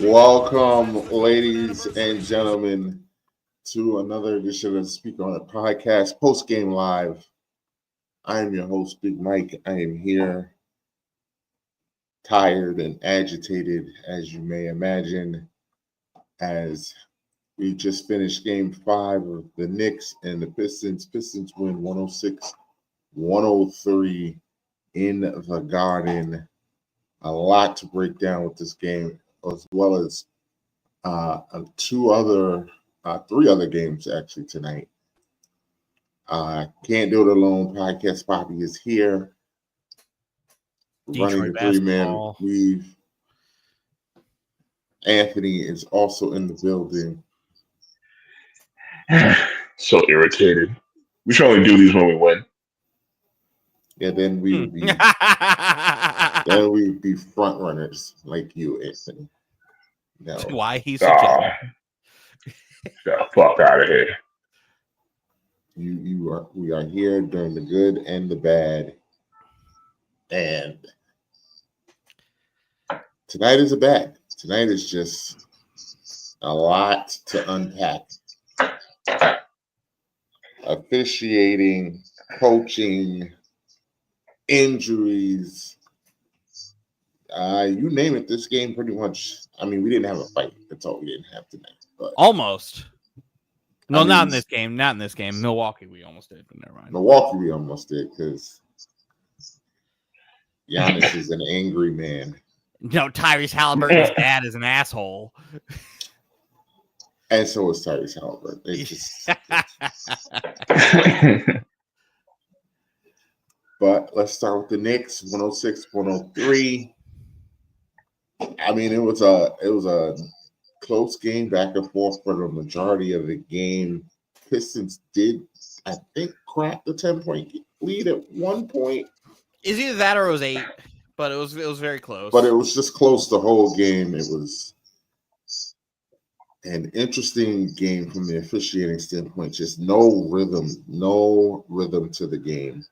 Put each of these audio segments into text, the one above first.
Welcome, ladies and gentlemen, to another edition of Speak on It podcast, post game live. I am your host, Big Mike. I am here, tired and agitated, as you may imagine, as we just finished game 5 of the Knicks and the Pistons. Pistons win 106-103 in the Garden. A lot to break down with this game, as well as three other games actually tonight. Can't Do It Alone podcast. Poppy is here, Detroit running the three-man weave. Anthony is also in the building. So irritated. We should only do these when we win. Yeah, then we would be front runners like you, Anthony. No. Why he's get the fuck out of here. We are here during the good and the bad. And tonight is a bad. Tonight is just a lot to unpack. Officiating, coaching, injuries. You name it, this game pretty much. I mean, we didn't have a fight. That's all we didn't have tonight. But almost. No, not in this game. Not in this game. Milwaukee, we almost did. But never mind. Milwaukee, we almost did because Giannis is an angry man. No, Tyrese Halliburton's dad is an asshole. And so is Tyrese Halliburton. They just. But let's start with the Knicks, 106-103. I mean, it was a close game, back and forth for the majority of the game. Pistons did, I think, crack the 10-point lead at one point. Is either that or it was 8, but it was very close. But it was just close the whole game. It was an interesting game from the officiating standpoint. Just no rhythm to the game.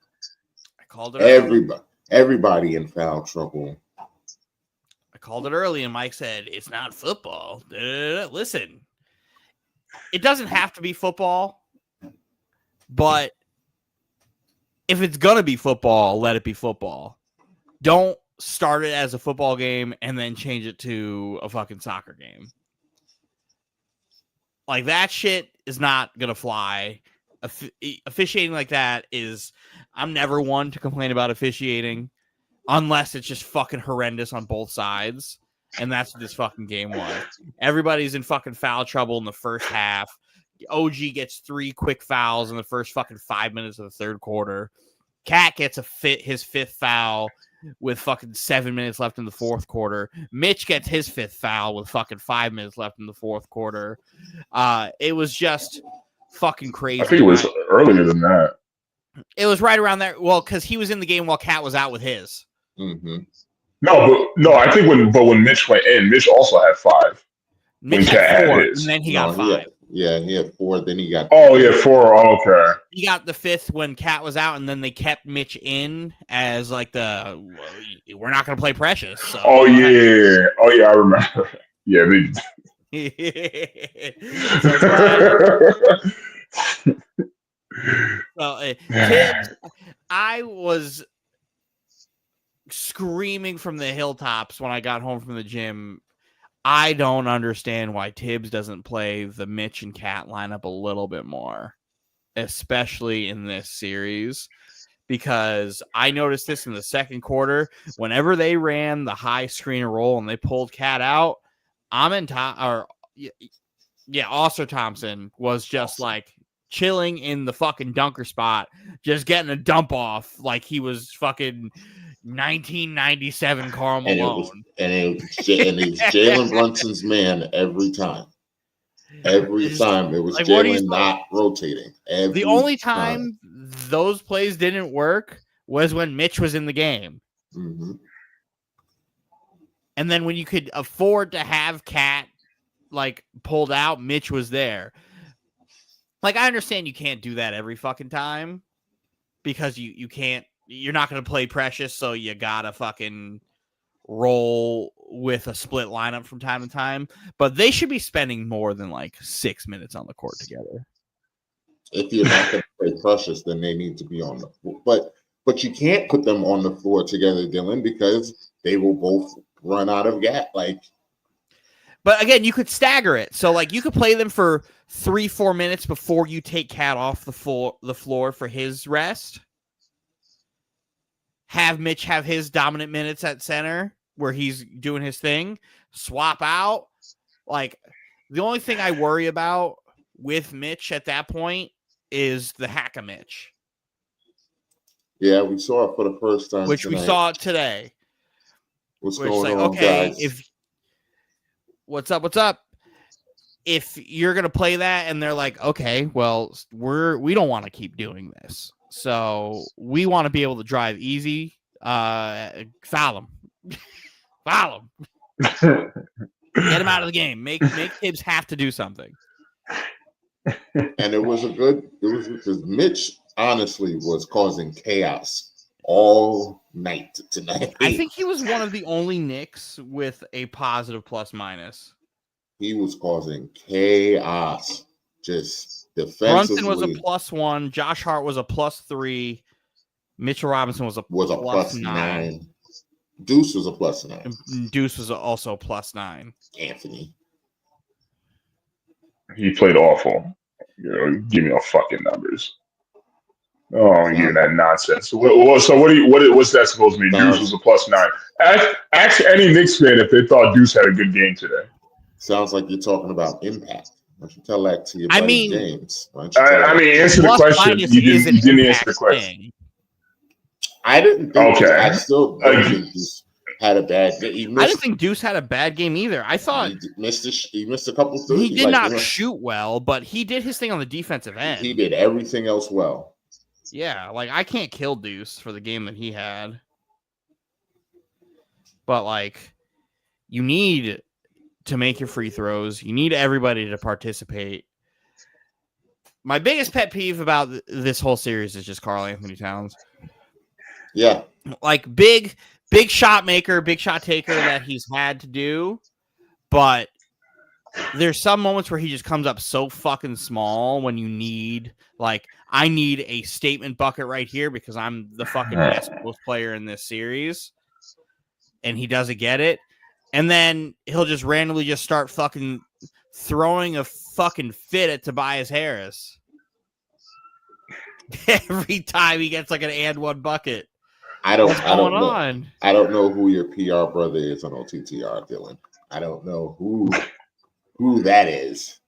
I called it everybody in foul trouble. I called it early, and Mike said, it's not football. Listen, it doesn't have to be football, but if it's going to be football, let it be football. Don't start it as a football game and then change it to a fucking soccer game. Like, that shit is not going to fly. Officiating like that is, I'm never one to complain about officiating unless it's just fucking horrendous on both sides. And that's what this fucking game was. Everybody's in fucking foul trouble in the first half. OG gets 3 quick fouls in the first fucking 5 minutes of the third quarter. Cat gets his 5th foul with fucking 7 minutes left in the fourth quarter. Mitch gets his 5th foul with fucking 5 minutes left in the fourth quarter. It was just fucking crazy. I think it was earlier than that. It was right around there. Well, because he was in the game while Cat was out with his. Mm-hmm. No, I think when Mitch went in, Mitch also had 5. Mitch had 4, and then he got 5. He had 4. Then he got. Oh yeah, 4. Oh, okay. He got the 5th when Cat was out, and then they kept Mitch in as like we're not going to play Precious. So. Oh yeah, I remember. Yeah, Tibbs, I was screaming from the hilltops when I got home from the gym. I don't understand why Tibbs doesn't play the Mitch and Cat lineup a little bit more, especially in this series, because I noticed this in the second quarter. Whenever they ran the high screen and roll and they pulled Cat out, Oster Thompson was just like chilling in the fucking dunker spot, just getting a dump off like he was fucking 1997 Karl Malone. And it was Jalen Brunson's man every time. Every time it was like, Jalen not rotating. The only time those plays didn't work was when Mitch was in the game. Mm-hmm. And then when you could afford to have Cat like pulled out, Mitch was there. Like, I understand you can't do that every fucking time because you can't. You're not going to play Precious, so you gotta fucking roll with a split lineup from time to time, but they should be spending more than like 6 minutes on the court together. If you're not going to play Precious, then they need to be on the floor. But you can't put them on the floor together, Dylan, because they will both run out of gas. But again, you could stagger it. So like you could play them for 3-4 minutes before you take Cat off the floor for his rest. Have Mitch have his dominant minutes at center where he's doing his thing. Swap out. Like the only thing I worry about with Mitch at that point is the hack of Mitch. Yeah, we saw it for the first time. Which tonight. we saw it today. What's going on, okay, guys? What's up? If you're gonna play that and they're like, okay, well, we don't want to keep doing this. So we want to be able to drive easy. Foul him. Foul him. Get him out of the game. Make Tibbs have to do something. And it was because Mitch honestly was causing chaos all night tonight. I think he was one of the only Knicks with a positive plus minus. He was causing chaos. Just defensively. Brunson was a +1. Josh Hart was a +3. Mitchell Robinson was a +9. Deuce was a +9. Deuce was also +9. Anthony. He played awful. Give me no fucking numbers. Oh, I'm giving that nonsense. So what's that supposed to mean? Deuce was a +9. Ask any Knicks fan if they thought Deuce had a good game today. Sounds like you're talking about impact. Why don't you tell that to your buddy James? Answer the question. You didn't answer the question. I didn't think. Okay. I still don't think Deuce had a bad game. I didn't think Deuce had a bad game either. I thought he missed a couple threes. He did not shoot well, but he did his thing on the defensive end. He did everything else well. Yeah, like I can't kill Deuce for the game that he had. But like you need to make your free throws. You need everybody to participate. My biggest pet peeve about this whole series is just Karl Anthony Towns. Yeah. Like big shot maker, big shot taker that he's had to do. But there's some moments where he just comes up so fucking small when you need, like, I need a statement bucket right here because I'm the fucking best post player in this series. And he doesn't get it. And then he'll just randomly just start fucking throwing a fucking fit at Tobias Harris. Every time he gets like an and one bucket. I don't know who your PR brother is on OTTR, Dylan. I don't know who that is.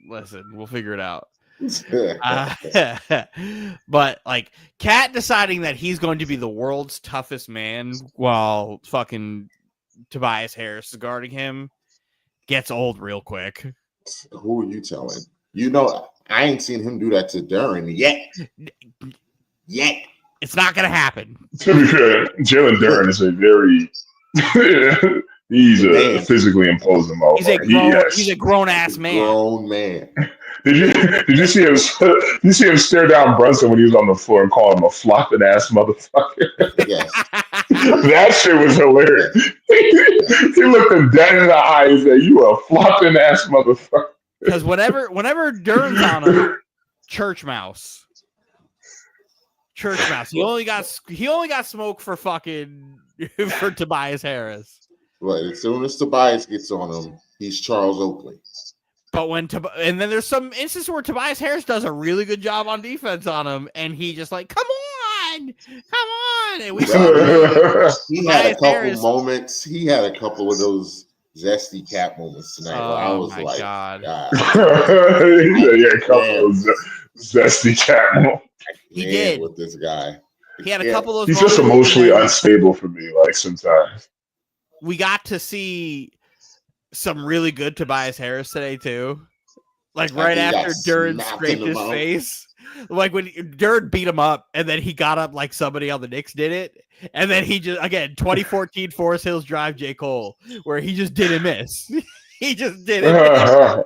Listen, we'll figure it out. But like Cat deciding that he's going to be the world's toughest man while fucking Tobias Harris is guarding him gets old real quick. Who are you telling? You know, I ain't seen him do that to Duren yet. It's not gonna happen. To be fair, Jalen Duren is a very he's a physically imposing motherfucker. He's a grown ass man. Grown man. Did you see him? Did you see him stare down Brunson when he was on the floor and call him a flopping ass motherfucker? Yes. That shit was hilarious. He looked him dead in the eye and said, "You a flopping ass motherfucker." Because whenever Duren's on him, church mouse. He only got smoke for fucking for Tobias Harris. Right. As soon as Tobias gets on him, he's Charles Oakley. But and then there's some instances where Tobias Harris does a really good job on defense on him, and he just like, come on. And we he had a couple moments. He had a couple of those zesty Cat moments tonight. Where I was like, God. Yeah, a couple of zesty Cat moments. He did with this guy. He had a couple of. He's just emotionally unstable for me. Like sometimes we got to see some really good Tobias Harris today too. Like right after Duren scraped his face, like when Duren beat him up, and then he got up like somebody on the Knicks did it, and then he just 2014 Forest Hills Drive J. Cole, where he just didn't miss. He just didn't miss.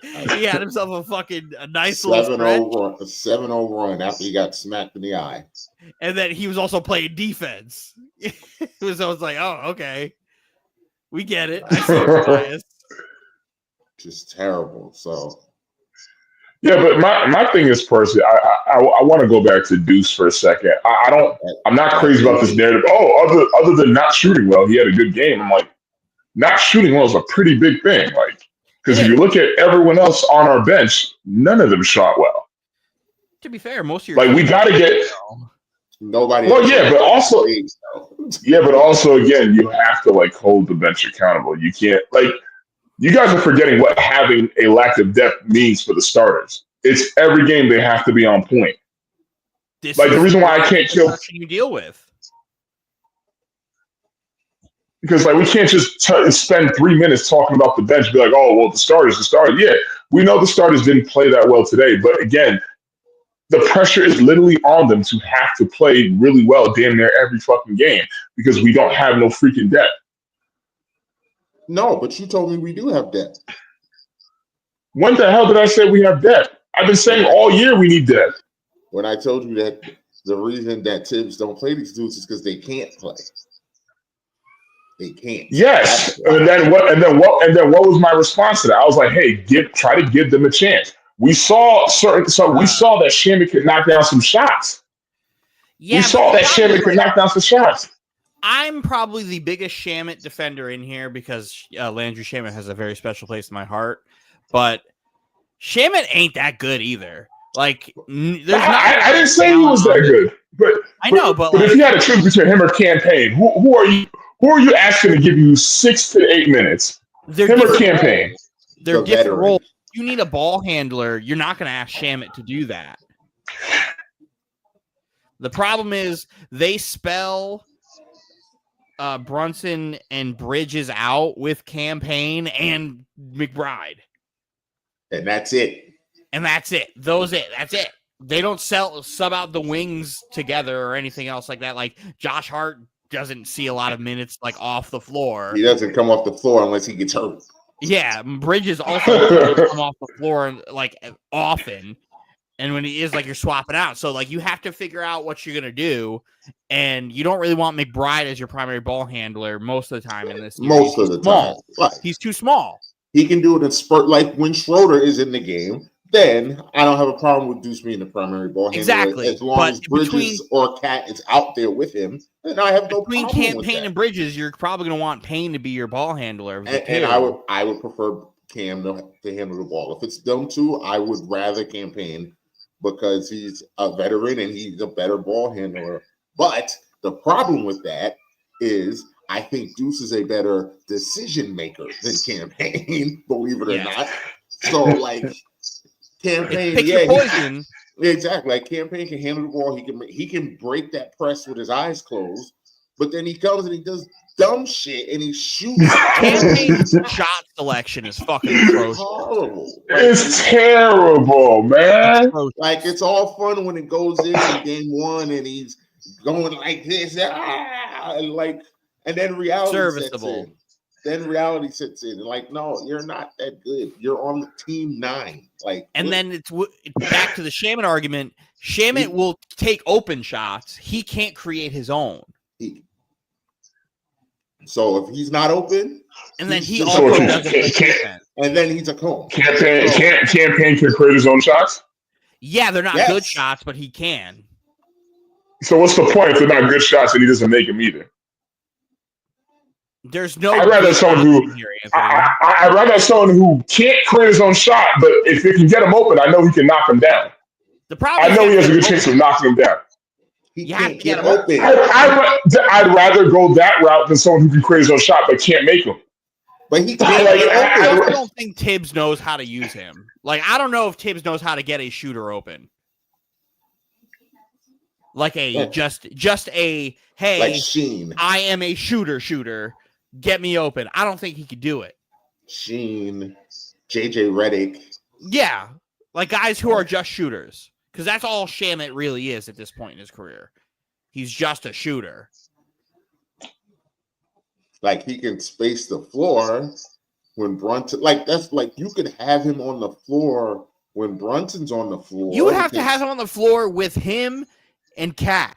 He had himself a nice little 7-0 7-0 run after he got smacked in the eye. and then he was also playing defense. I was like, oh, okay. We get it. I see your bias. Just terrible. So yeah, but my thing is personally, I want to go back to Deuce for a second. I'm not crazy about this narrative. Oh, other than not shooting well, he had a good game. I'm like, not shooting well is a pretty big thing. Like, because if you look at everyone else on our bench, none of them shot well. To be fair, most of your like we got to get nobody. Well, yeah, but also again, you have to like hold the bench accountable. You can't like you guys are forgetting what having a lack of depth means for the starters. It's every game they have to be on point. Like the reason why I can't kill you deal with. Because like we can't just spend 3 minutes talking about the bench, be like, oh well, the starters. Yeah, we know the starters didn't play that well today, but again, the pressure is literally on them to have to play really well, damn near every fucking game, because we don't have no freaking depth. No, but you told me we do have depth. When the hell did I say we have depth? I've been saying all year we need depth. When I told you that the reason that Tibbs don't play these dudes is because they can't play. They can't. Yes. And then what was my response to that? I was like, hey, try to give them a chance. We saw that Shamit could knock down some shots. Yeah, we saw that Shamit could knock down some shots. I'm probably the biggest Shamit defender in here because Landry Shamit has a very special place in my heart. But Shamit ain't that good either. Like, I didn't say he was that good, but if you had to choose between him or Campaign, who are you? Who are you asking to give you 6 to 8 minutes? Him or Campaign? They're different roles. You need a ball handler. You're not going to ask Shamit to do that. The problem is they spell Brunson and Bridges out with Campaign and McBride. And that's it. That's it. That's it. They don't sub out the wings together or anything else like that. Like Josh Hart doesn't see a lot of minutes like off the floor. He doesn't come off the floor unless he gets hurt. Yeah, Bridges also doesn't come off the floor like often. And when he is, like, you're swapping out. So, like, you have to figure out what you're going to do. And you don't really want McBride as your primary ball handler most of the time in this. Most of the time. He's too small. He can do it in spurt. Like, when Schroeder is in the game, then I don't have a problem with Deuce being the primary ball handler. Exactly. As long as Bridges or Cat is out there with him, then I have no problem with that. Between Campaign and Bridges, you're probably going to want Payne to be your ball handler. And I would prefer Cam to handle the ball. If it's them two, I would rather Campaign, because he's a veteran and he's a better ball handler. But the problem with that is I think Deuce is a better decision maker than Campaign, believe it or not. So, like, Campaign, poison. Exactly. Like, Campaign can handle the ball. He can break that press with his eyes closed, but then he comes and he does dumb shit and he shoots. Campaign's shot selection is fucking atrocious. Horrible. It's terrible, man. Like, it's all fun when it goes in game one and he's going like this, and then reality sets in. Then reality sets in. Like, no, you're not that good. You're on the team 9. Like, and then it's back to the Shamit argument. Shamit will take open shots. He can't create his own. So if he's not open, and then he also doesn't play defense. And then he's a cone. Campaign can create his own shots? Yeah, they're not good shots, but he can. So what's the point if they're not good shots and he doesn't make them either? There's no. I'd rather someone who can't create his own shot, but if they can get him open, I know he can knock him down. The problem. I know he has a good chance of knocking him down. He can't get open. I'd rather go that route than someone who can create his own shot but can't make them. But he can't. I don't think Tibbs knows how to use him. Like, I don't know if Tibbs knows how to get a shooter open. Like just a hey, like Sheen. I am a shooter. Get me open. I don't think he could do it. Sheen, JJ Redick. Yeah, like guys who are just shooters, because that's all Shamit really is at this point in his career. He's just a shooter. Like, he can space the floor when Brunson, like that's like you could have him on the floor when Brunson's on the floor. You would have to have him on the floor with him and Cat.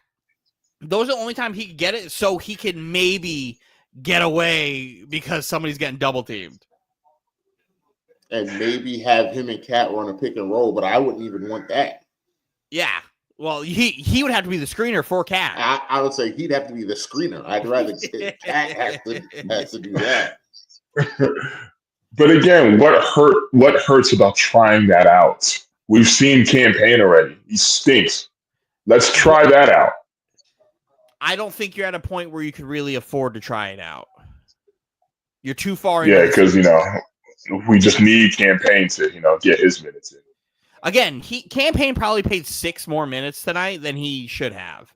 Those are the only time he could get it, so he can maybe get away because somebody's getting double teamed. And maybe have him and Cat run a pick and roll, but I wouldn't even want that. Yeah. Well, he would have to be the screener for Cat. I would say he'd have to be the screener. I'd rather Cat has to do that. But again, what hurts about trying that out? We've seen Campaign already. He stinks. Let's try that out. I don't think you're at a point where you could really afford to try it out. You're too far. Yeah, because we just need Campaign to get his minutes in. Again, Campaign probably played 6 more minutes tonight than he should have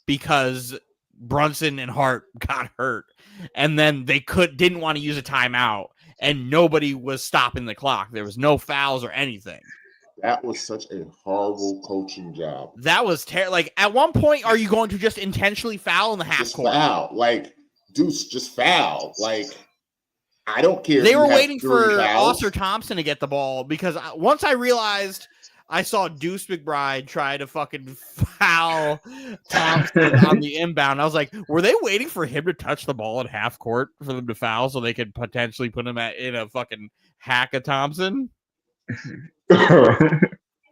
because Brunson and Hart got hurt, and then they didn't want to use a timeout, and nobody was stopping the clock. There was no fouls or anything. That was such a horrible coaching job. That was terrible. Like, at one point, are you going to just intentionally foul in the half court? Foul. Like, Deuce, just foul. Like, I don't care. They were waiting for Oscar Thompson to get the ball because once I realized I saw Deuce McBride try to fucking foul Thompson on the inbound, I was like, were they waiting for him to touch the ball at half court for them to foul so they could potentially put him in a fucking hack of Thompson?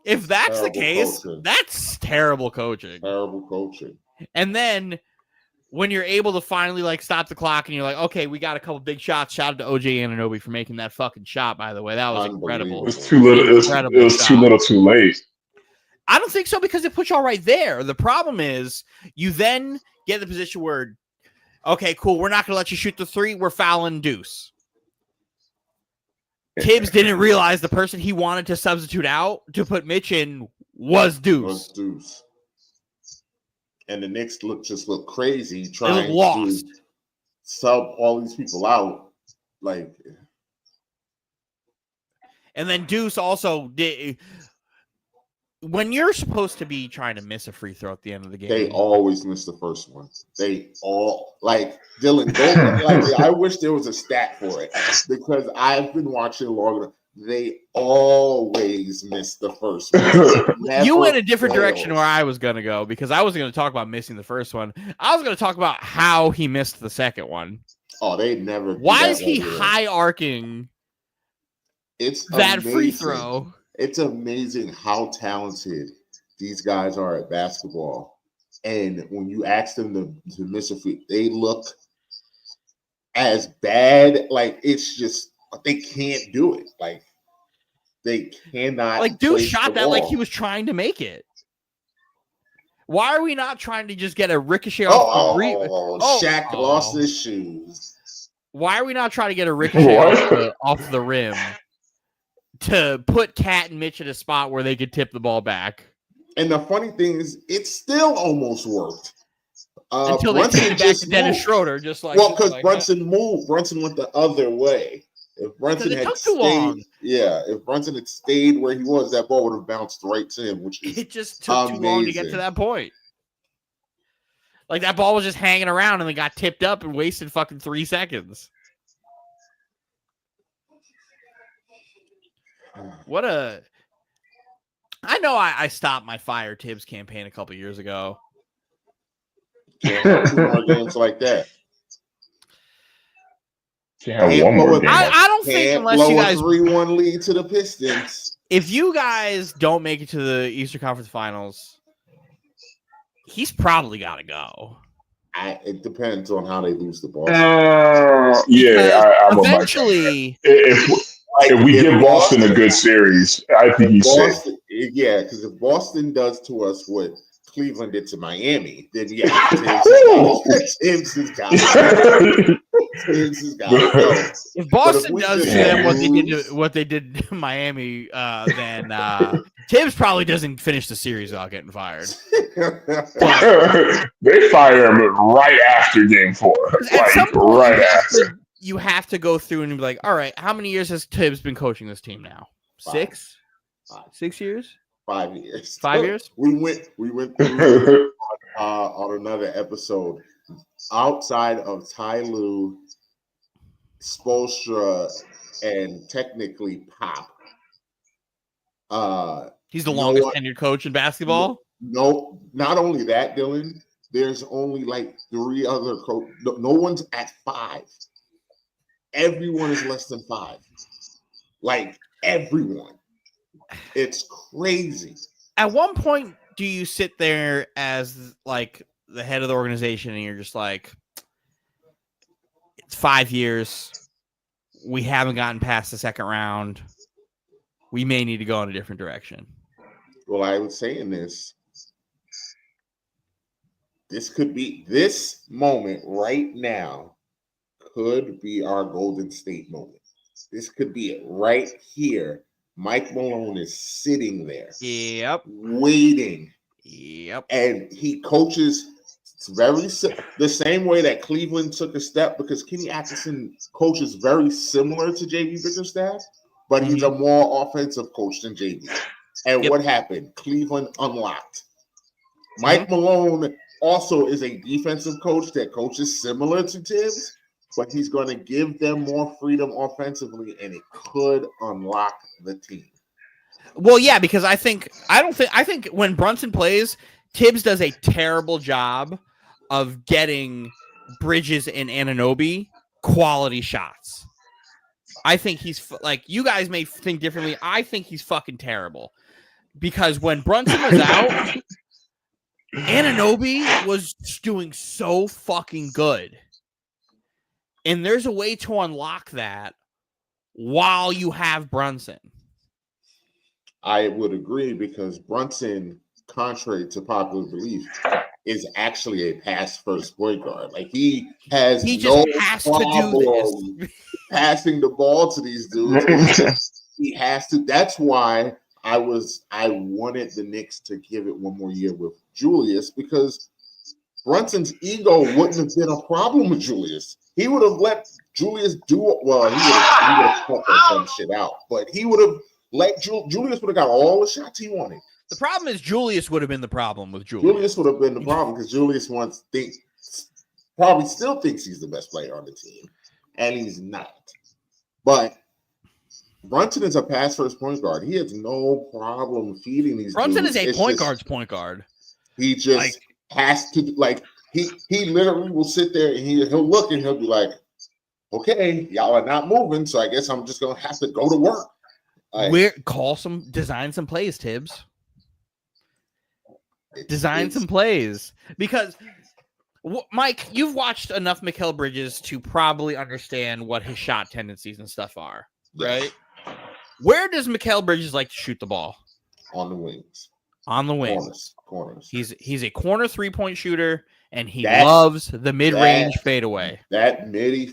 If that's the case, that's terrible coaching. Terrible coaching. And then when you're able to finally like stop the clock and you're like, okay, we got a couple big shots. Shout out to OJ Anunoby for making that fucking shot, by the way. That was incredible. It was too little. It was too little too late. I don't think so because it puts you all right there. The problem is you then get in the position where, okay, cool, we're not going to let you shoot the 3. We're fouling Deuce. Tibbs didn't realize the person he wanted to substitute out to put Mitch in was Deuce. And the Knicks just look crazy trying to sub all these people out. Like, and then Deuce also did. When you're supposed to be trying to miss a free throw at the end of the game, they always miss the first one. They all like Dylan. Like, I wish there was a stat for it because I've been watching long enough. They always miss the first one. You went a different direction where I was going to go because I wasn't going to talk about missing the first one. I was going to talk about how he missed the second one. Oh, they never. Why is he high arcing? It's that amazing. Free throw. It's amazing how talented these guys are at basketball. And when you ask them to miss a free, they look as bad. Like, it's just, they can't do it. Like, they cannot. Like, dude shot that like he was trying to make it. Why are we not trying to just get a ricochet off the rim? Shaq lost his shoes. Why are we not trying to get a ricochet off the rim to put Cat and Mitch in a spot where they could tip the ball back? And the funny thing is, it still almost worked. Until they tipped back to Dennis Schroeder, just like because Brunson moved. Brunson went the other way. If Brunson had stayed, if Brunson had stayed where he was, that ball would have bounced right to him. Which is it just took too long to get to that point. Like, that ball was just hanging around and they got tipped up and wasted fucking 3 seconds. I know I stopped my Fire Tibbs campaign a couple years ago. Can't have 2 more games like that. I don't think unless you guys 3-1 lead to the Pistons. If you guys don't make it to the Eastern Conference Finals, he's probably got to go. It depends on how they lose the ball. I'm eventually. If we give Boston a good series, I think he's safe. Yeah, because if Boston does to us what Cleveland did to Miami, then Tibbs has got to go. If Boston does to them what they did to Miami, then Tibbs probably doesn't finish the series without getting fired. They fire him right after Game 4. Right after. You have to go through and be like, all right, how many years has Tibbs been coaching this team now? 6? 6 years? 5 years. 5 years? We went through on another episode. Outside of Ty Lue, Spoelstra, and technically Pop. He's the no longest one- tenured coach in basketball. No, not only that, Dylan. There's only like 3 other coaches. No one's at 5. Everyone is less than 5. Like everyone. It's crazy. At one point, do you sit there as like the head of the organization and you're just like, it's 5 years. We haven't gotten past the second round. We may need to go in a different direction. Well, I was saying this could be, this moment right now could be our Golden State moment. This could be it right here. Mike Malone is sitting there. Yep. Waiting. Yep. And he coaches the same way that Cleveland took a step, because Kenny Atkinson coaches very similar to JB Bickerstaff, but he's a more offensive coach than JB. And what happened? Cleveland unlocked. Mike Malone also is a defensive coach that coaches similar to Tibbs, but he's going to give them more freedom offensively, and it could unlock the team. Well, yeah, because I think when Brunson plays, Tibbs does a terrible job of getting Bridges and Anunoby quality shots. I think he's like, you guys may think differently. I think he's fucking terrible, because when Brunson was out, Anunoby was doing so fucking good. And there's a way to unlock that while you have Brunson. I would agree, because Brunson, contrary to popular belief, is actually a pass-first point guard. Like he has no problem passing the ball to these dudes. He has to. That's why I wanted the Knicks to give it one more year with Julius, because Brunson's ego wouldn't have been a problem with Julius. He would have let Julius do it. Well, he would have cut that dumb shit out, but he would have let Julius would have got all the shots he wanted. The problem is Julius would have been the problem with Julius. Julius would have been the problem, because Julius probably still thinks he's the best player on the team, and he's not. But Brunson is a pass-first point guard. He has no problem feeding these. Brunson dudes. is a point guard. He just has to, like, he literally will sit there and he'll look and he'll be like, okay, y'all are not moving, so I guess I'm just gonna have to go to work. Design some plays, Tibbs. Design some plays, because Mike, you've watched enough Mikal Bridges to probably understand what his shot tendencies and stuff are, right? Where does Mikal Bridges like to shoot the ball? On the wings. On the wings. Corners. He's a corner 3-point shooter, and he loves the mid-range fadeaway. That midi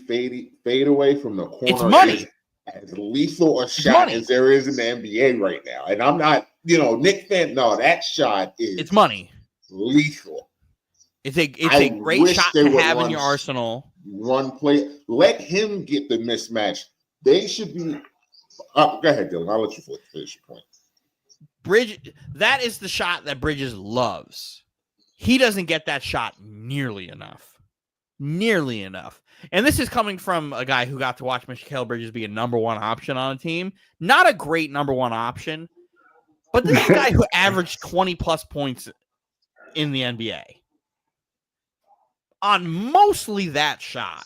fadeaway from the corner. It's money. As lethal a shot as there is in the NBA right now. And I'm not, Knicks fan. No, that shot is. It's money. Lethal. It's a great shot to have in your arsenal. Run play. Let him get the mismatch. They should be. Go ahead, Dylan. I'll let you finish your point. That is the shot that Bridges loves. He doesn't get that shot nearly enough. And this is coming from a guy who got to watch Mikal Bridges be a number one option on a team. Not a great number one option, but this is a guy who averaged 20-plus points in the NBA. On mostly that shot.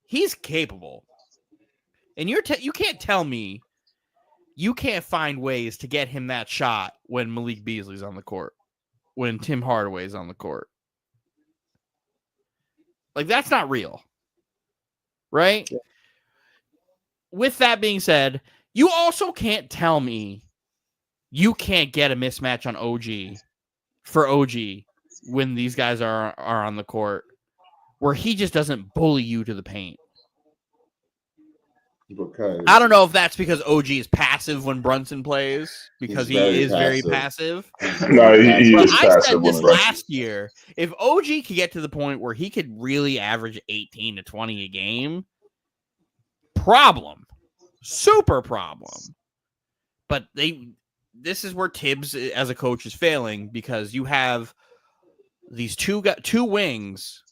He's capable. And you can't tell me you can't find ways to get him that shot when Malik Beasley's on the court, when Tim Hardaway's on the court. Like, that's not real. Right? Yeah. With that being said, you also can't tell me you can't get a mismatch on OG when these guys are on the court, where he just doesn't bully you to the paint. Because I don't know if that's because OG is passive when Brunson plays, because he is very passive. No, he is passive. I said this last year. If OG could get to the point where he could really average 18 to 20 a game, problem. Super problem. But this is where Tibbs as a coach is failing, because you have these two wings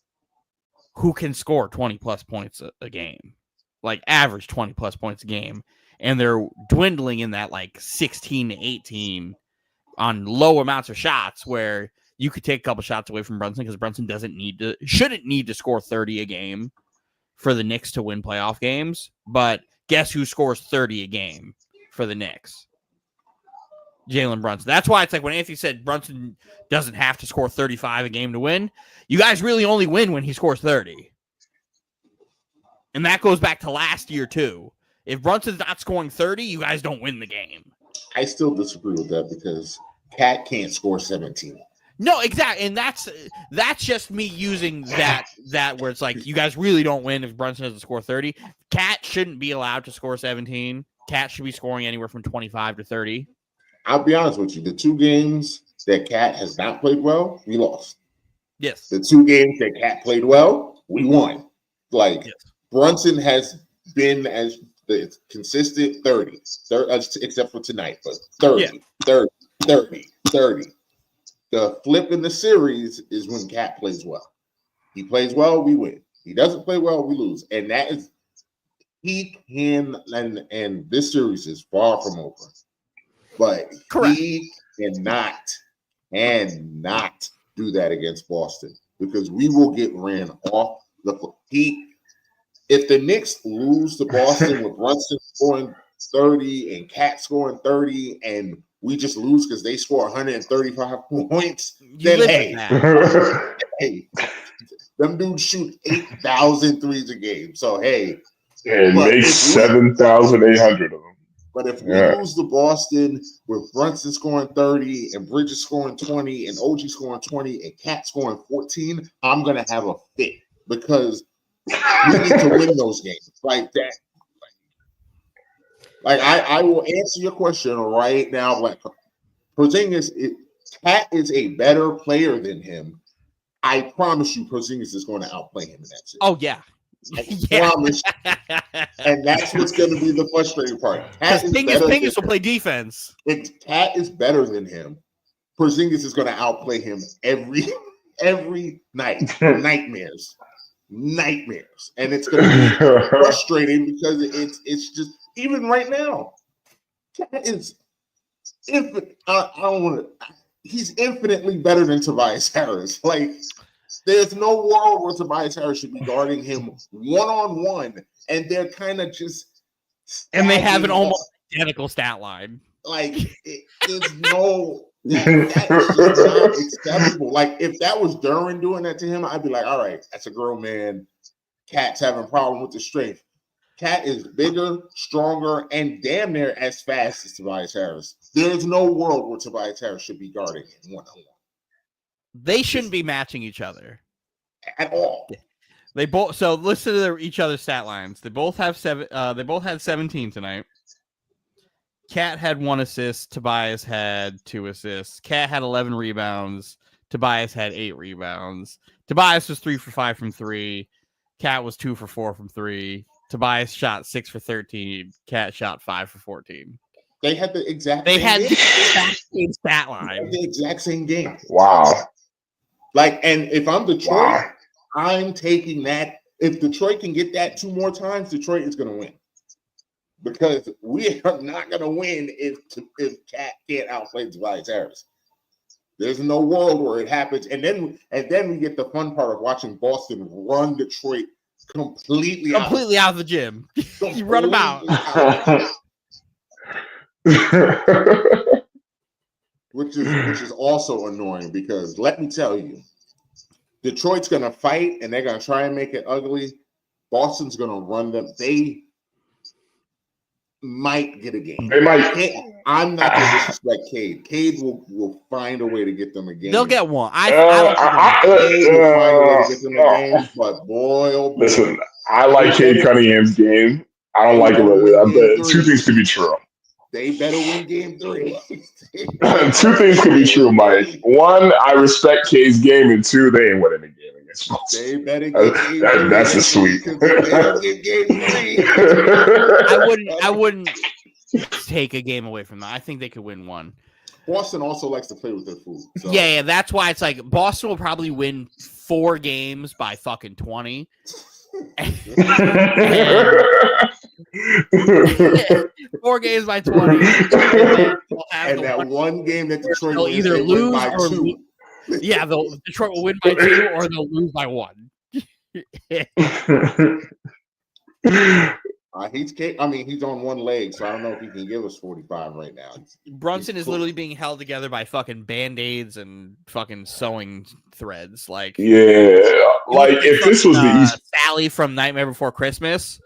who can score 20 plus points a game. like average 20 plus points a game, and they're dwindling in that like 16 to 18 on low amounts of shots where you could take a couple shots away from Brunson because Brunson shouldn't need to score 30 a game for the Knicks to win playoff games. But guess who scores 30 a game for the Knicks? Jalen Brunson. That's why it's like when Anthony said Brunson doesn't have to score 35 a game to win, you guys really only win when he scores 30. And that goes back to last year, too. If Brunson's not scoring 30, you guys don't win the game. I still disagree with that because Cat can't score 17. No, exactly. And that's just me using that where it's like you guys really don't win if Brunson doesn't score 30. Cat shouldn't be allowed to score 17. Cat should be scoring anywhere from 25 to 30. I'll be honest with you. The 2 games that Cat has not played well, we lost. Yes. The 2 games that Cat played well, we won. Like, yes. Brunson has been as the consistent 30, except for tonight, but 30, 30. The flip in the series is when Cat plays well. He plays well, we win. He doesn't play well, we lose. And that is, he can, and this series is far from over. But correct. He cannot do that against Boston because we will get ran off the floor. If the Knicks lose to Boston with Brunson scoring 30 and Cat scoring 30 and we just lose because they score 135 points, then hey, them dudes shoot 8,000 threes a game. So, hey. And make 7,800 of them. But if we lose to Boston with Brunson scoring 30 and Bridges scoring 20 and OG scoring 20 and Cat scoring 14, I'm going to have a fit because we need to win those games like that. Like I will answer your question right now. Like Porzingis, Cat is a better player than him. I promise you, Porzingis is going to outplay him in that series. Oh yeah. Promise. And that's what's going to be the frustrating part. Porzingis will play defense. If Cat is better than him, Porzingis is going to outplay him every night. Nightmares. And it's going to be frustrating because it's just, even right now, Cat is he's infinitely better than Tobias Harris. Like, there's no world where Tobias Harris should be guarding him one-on-one, and they're kind of just... And they have an almost identical stat line. Like, there's no... That is just not acceptable. Like, if that was Duran doing that to him, I'd be like, all right, that's a grown man. Cat's having a problem with the strength. Cat is bigger, stronger, and damn near as fast as Tobias Harris. There's no world where Tobias Harris should be guarding him one-on-one. They shouldn't be matching each other at all. They both. So listen to each other's stat lines. They both have They both had 17 tonight. Cat had 1 assist. Tobias had 2 assists. Cat had 11 rebounds. Tobias had 8 rebounds. Tobias was 3 for 5 from 3. Cat was 2 for 4 from 3. Tobias shot 6 for 13. Cat shot 5 for 14. They had the exact. They had the exact same stat line. The exact same game. Wow. Like, and if I'm Detroit, I'm taking that. If Detroit can get that 2 more times, Detroit is going to win. Because we are not going to win if Cat can't outplay Tobias Harris. There's no world where it happens. And then we get the fun part of watching Boston run Detroit completely out of the gym. You run them out. Which is also annoying because let me tell you, Detroit's going to fight and they're going to try and make it ugly. Boston's going to run them. They might get a game. They might. I'm not going to disrespect Cade. Cade will find a way to get them a game. They'll get one. Cade will find a way to get them a game. But boy, oh boy. Listen, I like Cade Cunningham's game. I don't like it. But 2 things could be true. They better win game 3. 2 things could be true, Mike. 1, I respect Cade's game, and 2, they ain't winning the game against us. They better get that's a sweep. I wouldn't take a game away from them. I think they could win 1. Boston also likes to play with their food. So. Yeah, that's why it's like Boston will probably win 4 games by fucking 20. 4 games by 20. And that one game that Detroit they'll wins, either they lose win by or 2. Yeah, Detroit will win by 2 or they'll lose by 1. He's on one leg, so I don't know if he can give us 45 right now. Brunson is literally being held together by fucking Band-Aids and fucking sewing threads. Like, if this was the East, Sally from Nightmare Before Christmas,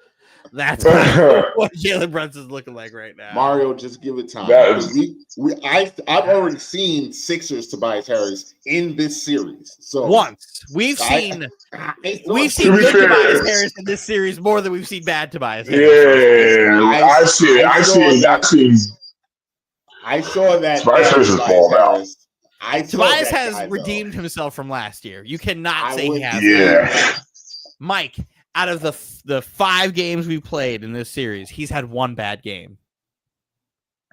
that's what Jalen Brunson's looking like right now. Mario, just give it time. I've already seen Sixers Tobias Harris in this series. So once we've seen good Tobias Harris in this series more than we've seen bad Tobias Harris. Yeah, I saw that. Tobias Harris is balling out. Tobias has redeemed himself from last year. You cannot say he has. Yeah, Mike. Out of the 5 games we played in this series, he's had 1 bad game.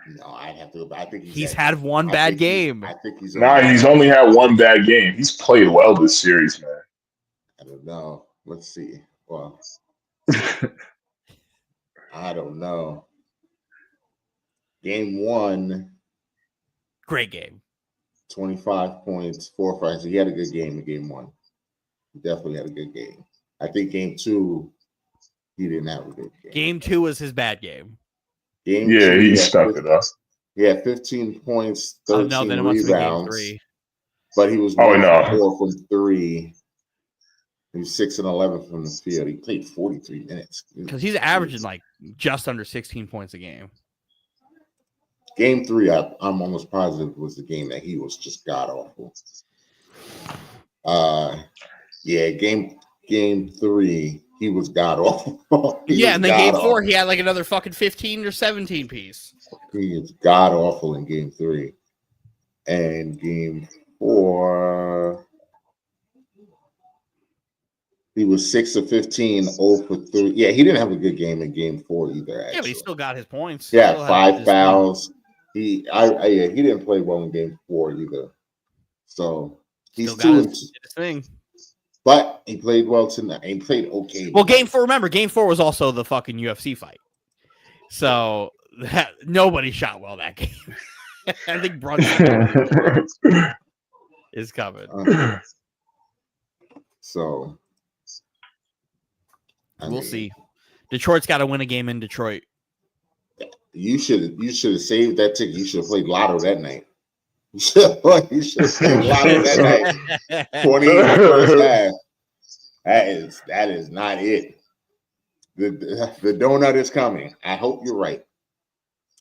No, I'd have to. I think he's had 1 bad game. I think he's only had 1 bad game. He's played well this series, man. I don't know. Let's see. Well, I don't know. Game 1, great game. 25 points, 4 5. So he had a good game in game 1. He definitely had a good game. I think game 2, he didn't have a good game. Game 2 was his bad game. He stuck it up. He had 15 points, 13 rebounds. 3. But he was 4 from 3. He was 6 and 11 from the field. He played 43 minutes. Because he's averaging like just under 16 points a game. Game 3, I'm almost positive was the game that he was just god awful. Game 3, he was god awful. And then game 4, he had like another fucking 15 or 17 piece. He is god awful in game 3. And game 4, he was 6 of 15, 0 for 3. Yeah, he didn't have a good game in game 4 either. Actually. Yeah, but he still got his points. Yeah, 5 fouls. He didn't play well in game 4 either. So he's still got his thing. But he played well tonight. He played okay. Well, game 4, remember, game 4 was also the fucking UFC fight. So nobody shot well that game. I think Brunson is coming. So we'll see. Detroit's got to win a game in Detroit. You should have saved that ticket. You should have played Lotto that night. You should have played Lotto that night. 20 in the first half. That is not it. The donut is coming. I hope you're right.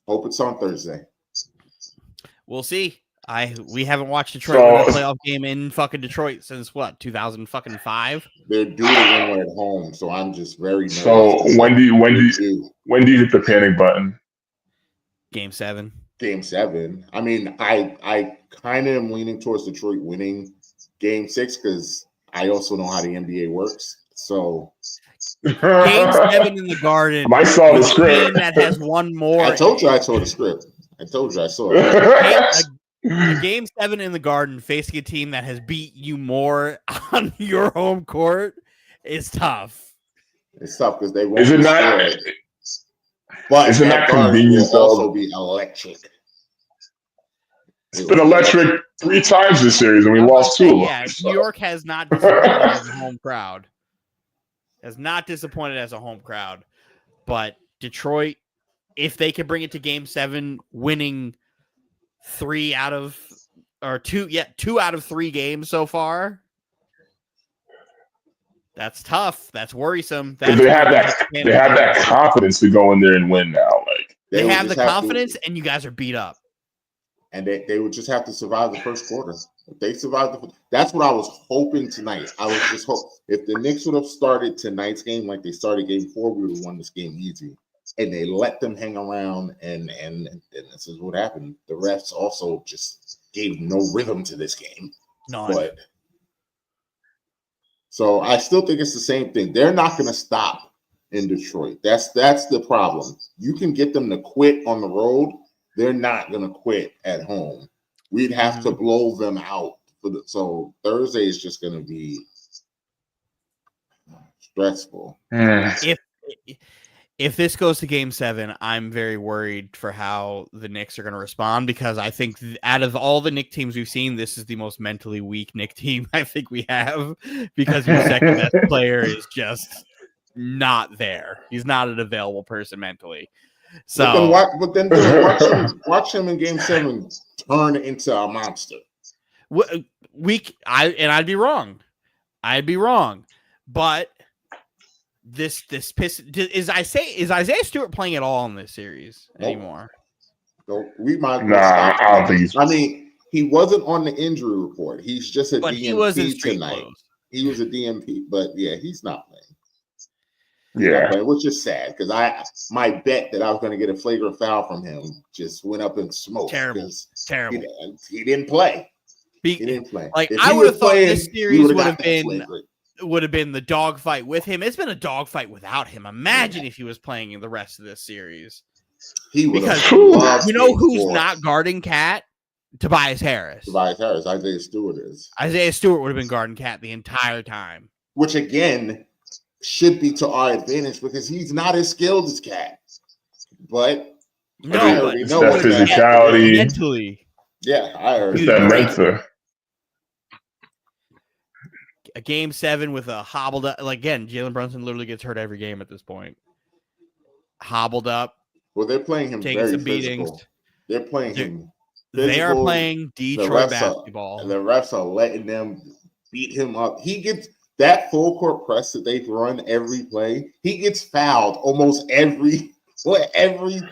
Hope it's on Thursday. We'll see. We haven't watched Detroit win a playoff game in fucking Detroit since what, 2005? They're doing it at home, so I'm just very nervous. So when do you hit the panic button? Game 7. Game 7. I mean, I kind of am leaning towards Detroit winning game 6 because I also know how the NBA works. So game 7 in the Garden. I saw the script. That has one more. I told you I saw the script. I told you I saw it. Game 7 in the Garden facing a team that has beat you more on your home court is tough. It's tough because they won't. Is it not? But is it not convenient? Will also be electric. It's been electric 3 times this series, and we lost 2. Yeah, New York has not disappointed as a home crowd. Has not disappointed as a home crowd, but Detroit, if they can bring it to Game 7, winning 2 out of 3 games so far. That's tough. That's worrisome. They have that confidence to go in there and win now. Like they have the confidence, and you guys are beat up. And they would just have to survive the first quarter. If they survived that's what I was hoping tonight. I was just if the Knicks would have started tonight's game like they started game 4, we would have won this game easy. And they let them hang around, and this is what happened. The refs also just gave no rhythm to this game. None. So I still think it's the same thing. They're not going to stop in Detroit. That's the problem. You can get them to quit on the road. They're not going to quit at home. We'd have to blow them out. So Thursday is just going to be stressful. If this goes to Game 7, I'm very worried for how the Knicks are going to respond, because I think out of all the Knicks teams we've seen, this is the most mentally weak Knicks team I think we have, because your second best player is just not there. He's not an available person mentally. So, but then Dylan, watch him in Game 7 turn into a monster. I'd be wrong. But this is Isaiah Stewart playing at all in this series anymore? So we might. I don't think he's. I mean, he wasn't on the injury report. He's just a but DMP he was in street tonight. clothes. He was a DMP, but yeah, he's not playing. Which is sad, because my bet that I was going to get a flagrant foul from him just went up in smoke. Terrible. He didn't play. He didn't play. Like, I would have thought this series would have been the dogfight with him. It's been a dogfight without him. Imagine if he was playing in the rest of this series. Because you know who's not guarding Cat? Tobias Harris. Isaiah Stewart is. Isaiah Stewart would have been guarding Cat the entire time. Which again should be to our advantage, because he's not as skilled as Cat. But it's that physicality. Mentally. Yeah, I heard it's that mental. A Game 7 with a hobbled up. Like, again, Jalen Brunson literally gets hurt every game at this point. Hobbled up. Well, they're playing him taking very some physical. beatings. They're playing him. They are playing Detroit basketball. And the refs are letting them beat him up. He gets that full court press that they run every play. He gets fouled almost every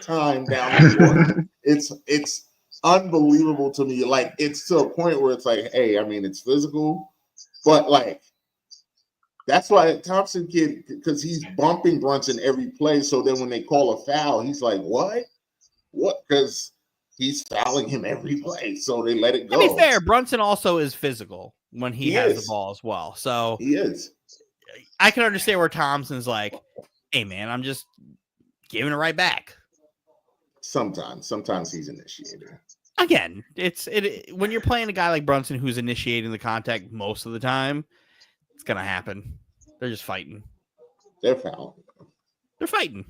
time down the court. It's unbelievable to me. Like, it's to a point where it's like, hey, I mean, it's physical, but like, that's why Thompson kid, because he's bumping Brunson every play. So then when they call a foul, he's like, what? Because he's fouling him every play. So they let it go. To be fair, Brunson also is physical when he has the ball as well. So he is. I can understand where Thompson's like, hey man, I'm just giving it right back. Sometimes he's initiator. Again, when you're playing a guy like Brunson who's initiating the contact most of the time, it's gonna happen. They're just fighting. They're fouling. They're fighting.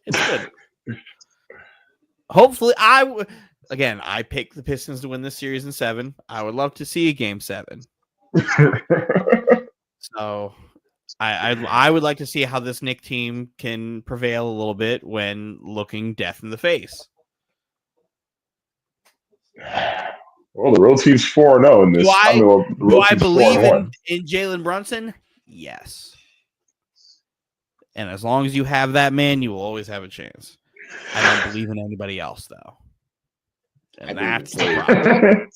It's good. Hopefully, I picked the Pistons to win this series in 7. I would love to see a Game 7. So I would like to see how this Knicks team can prevail a little bit when looking death in the face. Well, the road team's 4-0 in this. Do I believe in Jalen Brunson? Yes. And as long as you have that man, you will always have a chance. I don't believe in anybody else, though. And that's the problem.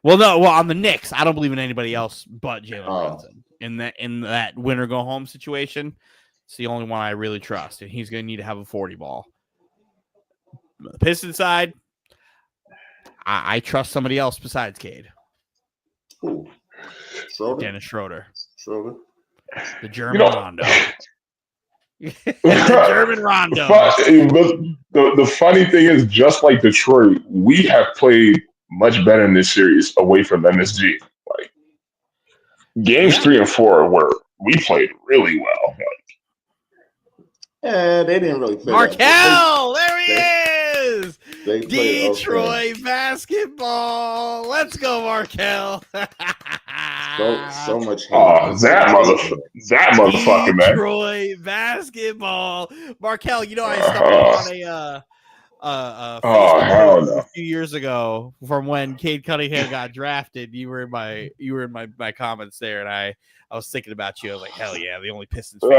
Well, on the Knicks, I don't believe in anybody else but Jalen Brunson. In that win or go home situation, it's the only one I really trust, and he's going to need to have a 40 ball. The Pistons side, I trust somebody else besides Cade. Ooh. Dennis Schroeder. The German Rondo. The German Rondo. The funny thing is, just like Detroit, we have played much better in this series away from MSG. Like, games 3 and 4 where we played really well. They didn't really play. Markel, there he is. Detroit basketball. Let's go, Markel. so much hate. That motherfucker, man. Detroit basketball. Markel, I stumbled on a few years ago from when Cade Cunningham got drafted. You were in my comments there, and I was thinking about you. I was like, hell yeah, the only Pistons fan.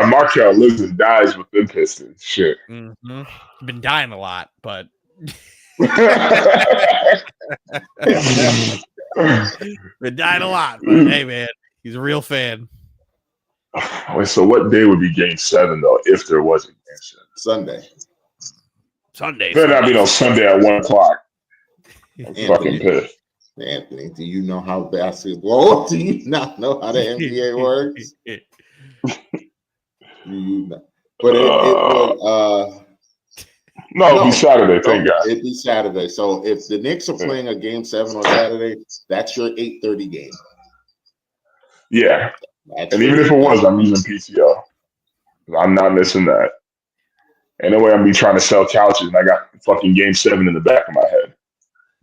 Markel lives and dies with them Pistons. Shit. Mm-hmm. Been dying a lot, but been dying a lot. But hey, man, he's a real fan. So what day would be Game 7 though? If there was a Game 7, Sunday. Better not be no Sunday at 1:00. I'm fucking pissed. Anthony, do you know how basketball? Do you not know how the NBA works? Do you know? But it would. No, it'll be Saturday. Thank God. It'd be Saturday. So if the Knicks are playing a Game 7 on Saturday, that's your 8:30 game. Yeah. That's And even if it was, I'm using PTO. I'm not missing that. Anyway, I'm be trying to sell couches, and I got fucking Game 7 in the back of my head.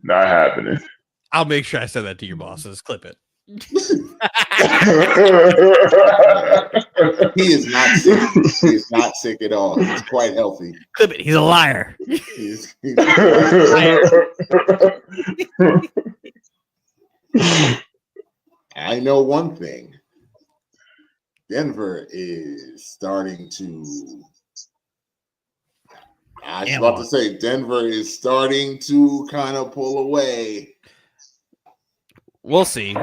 Not happening. I'll make sure I send that to your bosses. Clip it. He is not sick. He is not sick at all. He's quite healthy. Clip it. He's a liar. He's I know one thing. Denver is starting to. I was about to say Denver is starting to kind of pull away. We'll see.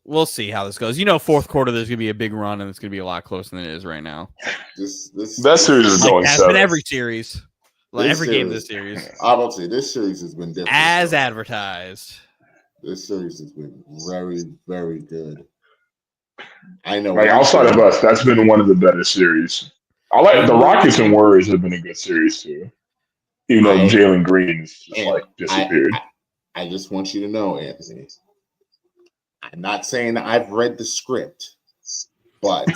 We'll see how this goes. Fourth quarter there's gonna be a big run, and it's gonna be a lot closer than it is right now. That series is going that's been every series, every game this series. I would say this series has been different as advertised. This series has been very, very good. I know. Like outside of us, that's been one of the better series. I like the Rockets and Warriors have been a good series too. Even though Jalen Green just disappeared. I just want you to know, Anthony. I'm not saying I've read the script, but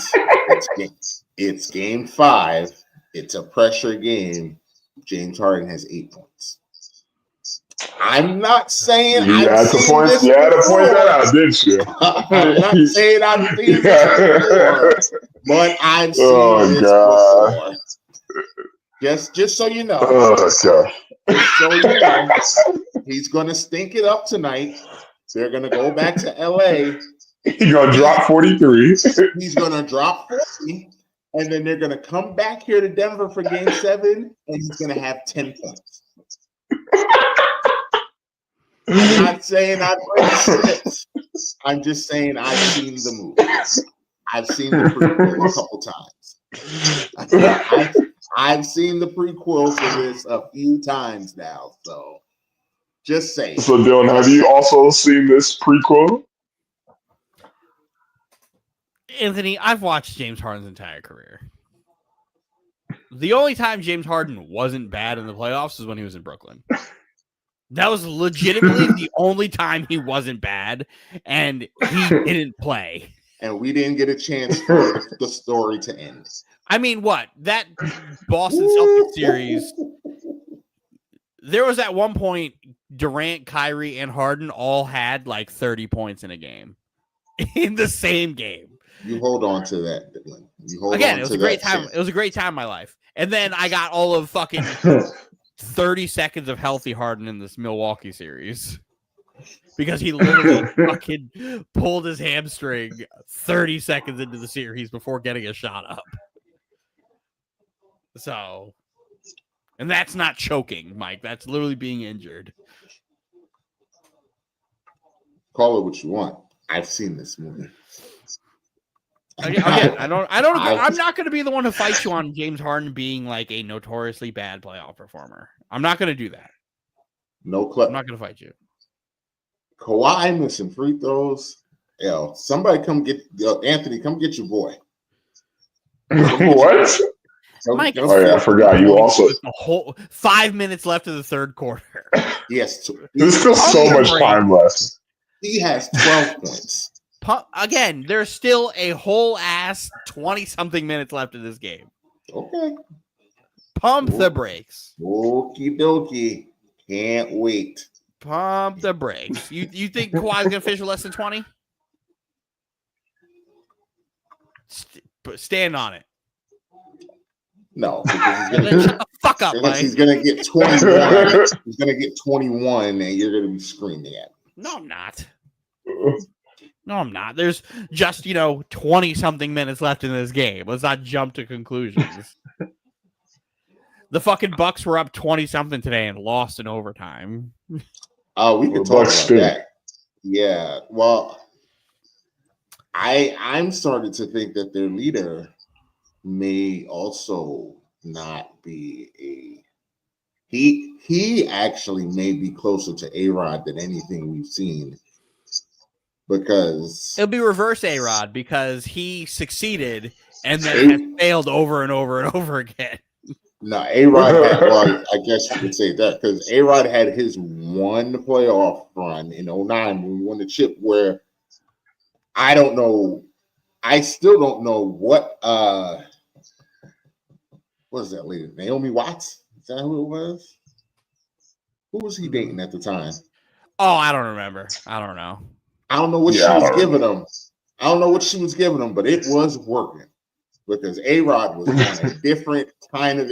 it's game 5. It's a pressure game. James Harden has 8 points. I'm not saying you had to point that out, didn't you? I'm not saying I've seen this before, but I've seen this before. Just so you know. Oh, God. Just so you know, he's going to stink it up tonight. They're going to go back to LA. He's going to drop 43. He's going to drop 40. And then they're going to come back here to Denver for game 7. And he's going to have 10 points. I'm not saying I've read the script. I'm just saying I've seen the movie. I've seen the prequel a couple times. I've seen the prequel for this a few times now. So just saying. So Dylan, have you also seen this prequel? Anthony, I've watched James Harden's entire career. The only time James Harden wasn't bad in the playoffs is when he was in Brooklyn. That was legitimately the only time he wasn't bad, and he didn't play. And we didn't get a chance for the story to end. I mean, what? That Boston Celtics series, there was at one point Durant, Kyrie, and Harden all had like 30 points in a game. In the same game. You hold on to that, Dylan. It was a great time. It was a great time in my life. And then I got all of fucking 30 seconds of healthy Harden in this Milwaukee series because he literally fucking pulled his hamstring 30 seconds into the series before getting a shot up. So, and that's not choking, Mike. That's literally being injured. Call it what you want. I've seen this movie. Again, I'm not going to be the one to fight you on James Harden being like a notoriously bad playoff performer. I'm not going to do that. No club. I'm not going to fight you. Kawhi missing free throws. Yo, somebody come get Anthony. Come get your boy. What? Mike, I forgot. You also the whole 5 minutes left of the third quarter. Yes, there's still so much time left. He has 12 points. Again, there's still a whole ass 20-something minutes left in this game. Okay. Pump the brakes. Okie dokie. Can't wait. Pump the brakes. You think Kawhi's going to finish with less than 20? Stand on it. No, because he's gonna shut the fuck up, Mike. He's going to get 21. He's going to get 21, and you're going to be screaming at him. No, I'm not. No, I'm not. There's just, 20-something minutes left in this game. Let's not jump to conclusions. The fucking Bucks were up 20-something today and lost in overtime. Oh, we can talk about that. Yeah, well, I'm starting to think that their leader may also not be a... He actually may be closer to A-Rod than anything we've seen. Because it'll be reverse A-Rod because he succeeded and then has failed over and over and over again. No, A-Rod had, well, I guess you could say that because A-Rod had his one playoff run in 09 when we won the chip where I don't know. I still don't know what is that lady? Naomi Watts? Is that who it was? Who was he dating at the time? Oh, I don't remember. I don't know. I don't know what she was giving him. I don't know what she was giving him, but it was working because A-Rod was on a different kind of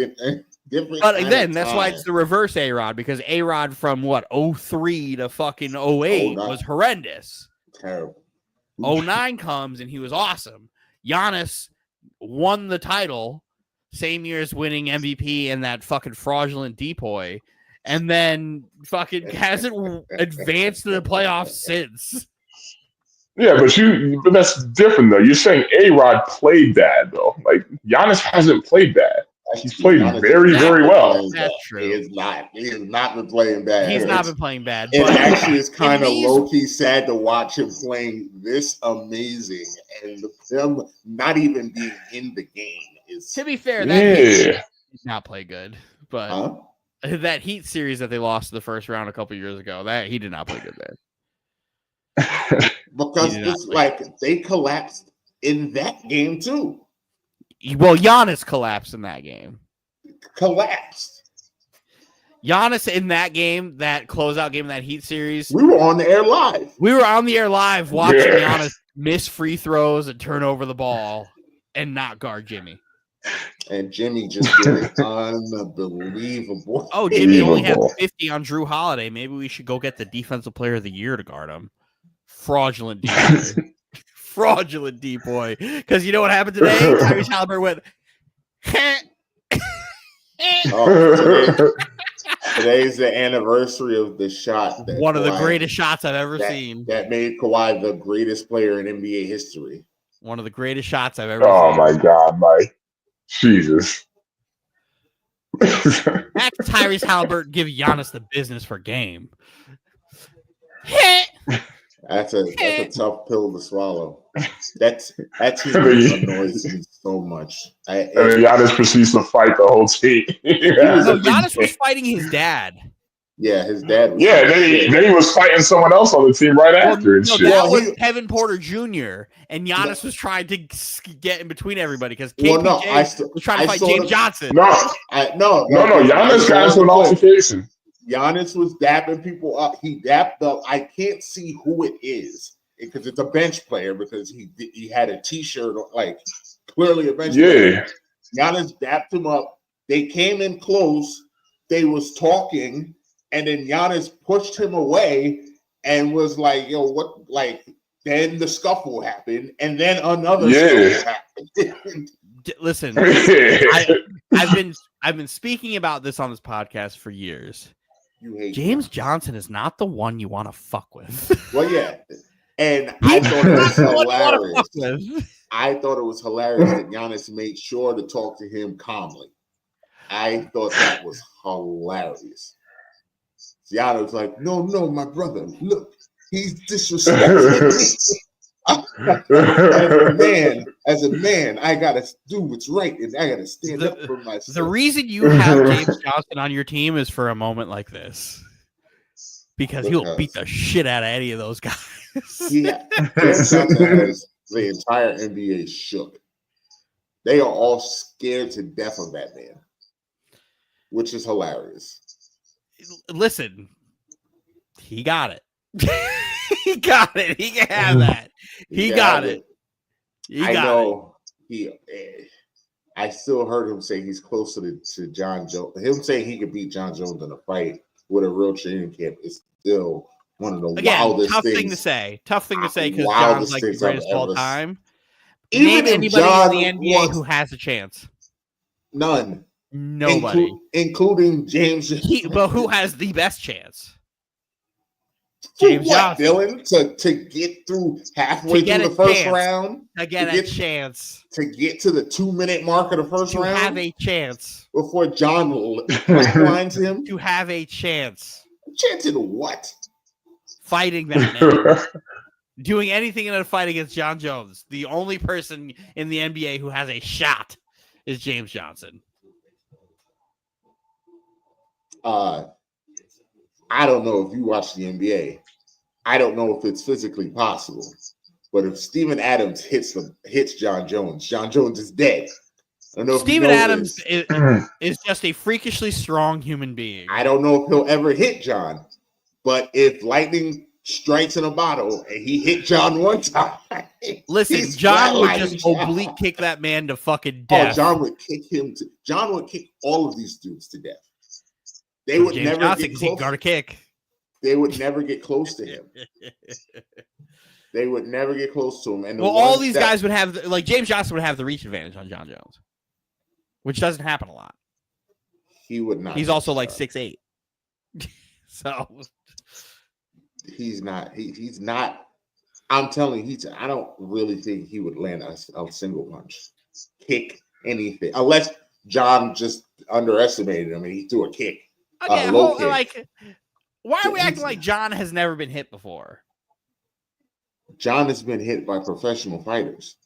different. But again, that's why it's the reverse A-Rod because A-Rod from 03 to fucking 08 was horrendous. Terrible. 09 comes and he was awesome. Giannis won the title same year as winning MVP and that fucking fraudulent depoy, and then fucking hasn't advanced to the playoffs since. Yeah, but that's different though. You're saying A-Rod played bad though. Like Giannis hasn't played bad. He's played very well. That's true. He has not been playing bad. He's not been playing bad. It actually is kind of low-key sad to watch him playing this amazing and him not even being in the game. To be fair, that Heat did not play good. But that Heat series that they lost in the first round a couple years ago, that he did not play good there. Because it's like they collapsed in that game too. Well, Giannis collapsed in that game. Giannis in that game, that closeout game in that Heat series. We were on the air live. We were on the air live watching Giannis miss free throws and turn over the ball and not guard Jimmy. And Jimmy just did it unbelievable. Oh, Jimmy only had 50 on Drew Holiday. Maybe we should go get the defensive player of the year to guard him. Fraudulent depoy. Fraudulent depoy. Because you know what happened today? Tyrese Halliburton went, today's the anniversary of the shot. One of the greatest shots I've ever seen. That made Kawhi the greatest player in NBA history. One of the greatest shots I've ever seen. Oh, my God, Mike. Jesus. Max Tyrese Halliburton give Giannis the business for game. That's a tough pill to swallow. That team annoys me so much. Giannis proceeds to fight the whole team. Giannis was fighting his dad. Yeah, his dad was. Yeah, then he was fighting someone else on the team right after. That was Kevin Porter Jr. And Giannis was trying to get in between everybody because KPJ was trying to fight James Johnson. No, Giannis got into an altercation. Giannis was dapping people up. He dapped up. I can't see who it is because it's a bench player because he had a T-shirt like clearly a bench player. Giannis dapped him up. They came in close. They was talking, and then Giannis pushed him away and was like, "Yo, what?" Like then the scuffle happened, and then another scuffle happened. Listen, I've been speaking about this on this podcast for years. James Johnson is not the one you want to fuck with. Well, yeah. And I thought it was hilarious. I thought it was hilarious that Giannis made sure to talk to him calmly. I thought that was hilarious. Giannis was like, no, my brother, look, he's disrespecting me. As a man, I gotta do what's right, and I gotta stand up for myself. The reason you have James Johnson on your team is for a moment like this, because he'll beat the shit out of any of those guys. James Johnson has the entire NBA shook. They are all scared to death of that man, which is hilarious. Listen, he got it. He got it. He can have that. He got it. I still heard him say he's closer to John Jones. Him saying he could beat John Jones in a fight with a real training camp is still one of the wildest tough things. Thing to say. Tough thing to say because John's like the greatest of all time. Even name anybody John in the NBA who has a chance. None. Nobody. Including James. But who has the best chance? James Johnson. Dylan, to get through halfway through the first round. To get a chance. To get to the 2-minute mark of the first round. To have a chance. Before John lines him. To have a chance. A chance in what? Fighting that man. Doing anything in a fight against John Jones. The only person in the NBA who has a shot is James Johnson. I don't know if you watch the NBA. I don't know if it's physically possible. But if Steven Adams hits John Jones is dead. I don't know Steven if you know Adams this. is just a freakishly strong human being. I don't know if he'll ever hit John, but if lightning strikes in a bottle and he hit John one time, listen, John would just oblique kick that man to fucking death. Oh, John would kick John would kick all of these dudes to death. They would James never Johnson, get close. Got a kick. They would never get close to him. They would never get close to him. And all these guys would have, like James Johnson would have the reach advantage on John Jones, which doesn't happen a lot. He would not. He's also like 6'8". So he's not. He's not. I'm telling you, I don't really think he would land a single punch, kick anything, unless John just underestimated him and he threw a kick. Okay, low kick. Like, why are we acting like John has never been hit before? John has been hit by professional fighters.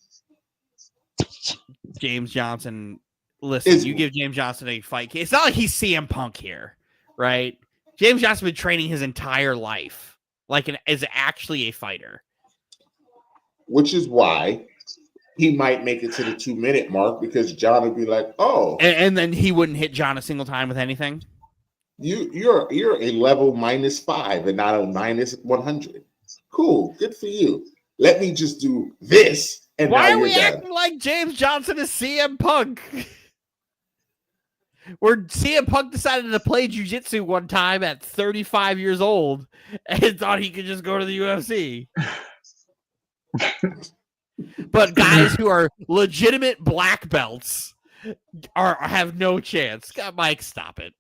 James Johnson, listen, you give James Johnson a fight. It's not like he's CM Punk here, right? James Johnson's been training his entire life, is actually a fighter. Which is why he might make it to the 2-minute mark, because John would be like, "Oh," and then he wouldn't hit John a single time with anything. You're a level -5 and not a -100. Cool, good for you. Let me just do this, and why now are we done. acting like James Johnson is CM Punk? Where CM Punk decided to play jiu-jitsu one time at 35 years old and thought he could just go to the UFC. But guys who are legitimate black belts have no chance. God, Mike, stop it.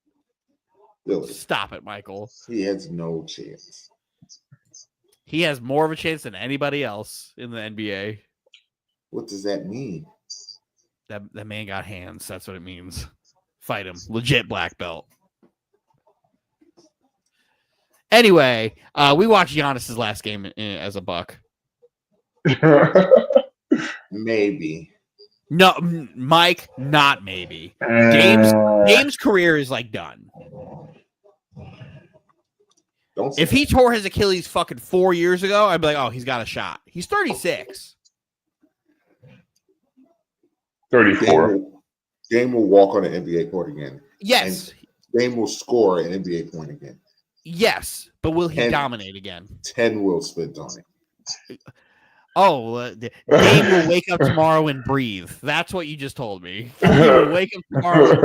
Really? Stop it, Michael. He has no chance. He has more of a chance than anybody else in the NBA. What does that mean? That man got hands. That's what it means. Fight him. Legit black belt. Anyway, we watched Giannis's last game as a Buck. Maybe. No, Mike, not maybe. Dame's career is like done. If he tore his Achilles fucking 4 years ago, I'd be like, oh, he's got a shot. He's 36. 34. Dame will walk on an NBA court again. Yes. Dame will score an NBA point again. Yes, but will he dominate again? 10 will spit on it. Oh, Dame will wake up tomorrow and breathe. That's what you just told me. He will wake up tomorrow and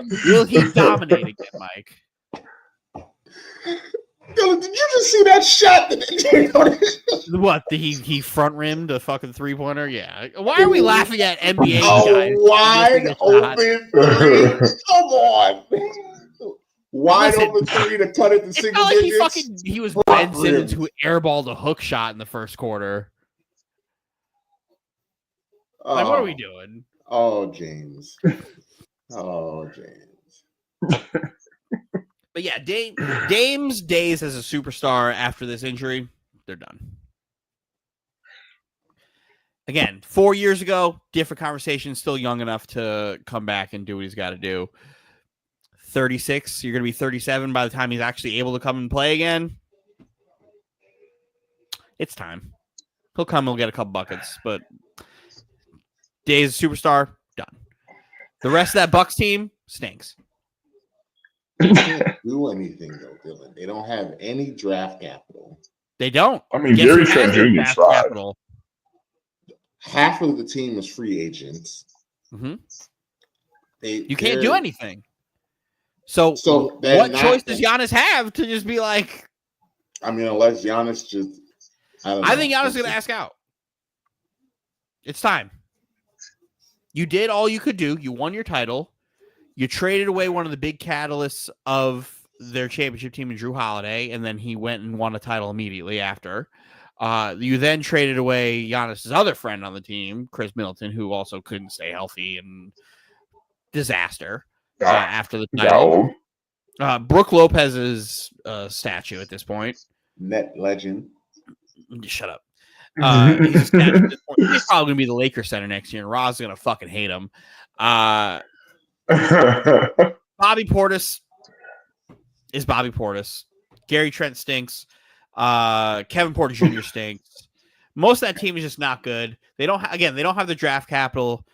breathe. Will he dominate again, Mike? Dylan, did you just see that shot? What? He front rimmed a fucking 3-pointer? Yeah. Why are we laughing at NBA guys? Wide open three. Come on. Wide open three to cut it to single digits. He was Ben Simmons who airballed a hook shot in the first quarter. Like, what are we doing? Oh, James. But yeah, Dame's days as a superstar after this injury, they're done. Again, 4 years ago, different conversation, still young enough to come back and do what he's got to do. 36, you're going to be 37 by the time he's actually able to come and play again. It's time. He'll come, he'll get a couple buckets, but days superstar, done. The rest of that Bucks team stinks. They can't do anything though, Dylan. They don't have any draft capital. They don't. I mean, Gary Trent Jr. tried. Half of the team is free agents. Mm-hmm. You can't do anything. So what choice does Giannis have to just be like? I mean, unless Giannis just, I think Giannis is going to ask out. It's time. You did all you could do. You won your title. You traded away one of the big catalysts of their championship team in Drew Holiday, and then he went and won a title immediately after. You then traded away Giannis's other friend on the team, Chris Middleton, who also couldn't stay healthy and disaster after the title. Brooke Lopez's statue at this point. Net legend. Shut up. He's probably going to be the Lakers center next year, and Roz is going to fucking hate him. Bobby Portis, is Bobby Portis. Gary Trent stinks. Kevin Porter Jr. stinks. Most of that team is just not good. They don't they don't have the draft capital.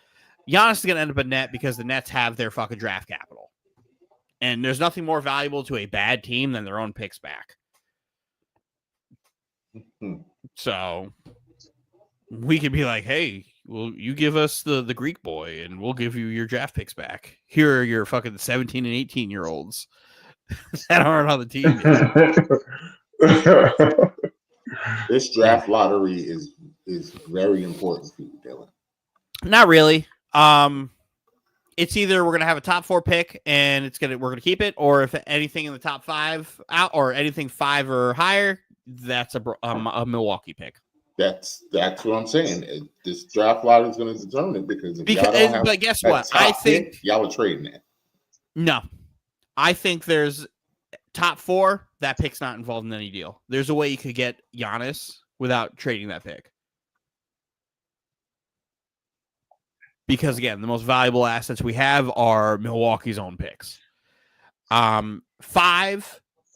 Giannis is going to end up in net because the Nets have their fucking draft capital. And there's nothing more valuable to a bad team than their own picks back. So we could be like, hey, well, you give us the Greek boy and we'll give you your draft picks back. Here are your fucking 17 and 18-year-olds that aren't on the team yet. This draft lottery is very important for you, Dylan. Not really. It's either we're gonna have a top 4 pick and we're gonna keep it, or if anything in the top 5 out or anything 5 or higher, that's a Milwaukee pick. That's what I'm saying. This draft lottery is going to determine it because if y'all don't have but guess what? I think pick, y'all are trading that. No, I think there's top 4. That pick's not involved in any deal. There's a way you could get Giannis without trading that pick. Because again, the most valuable assets we have are Milwaukee's own picks. 5,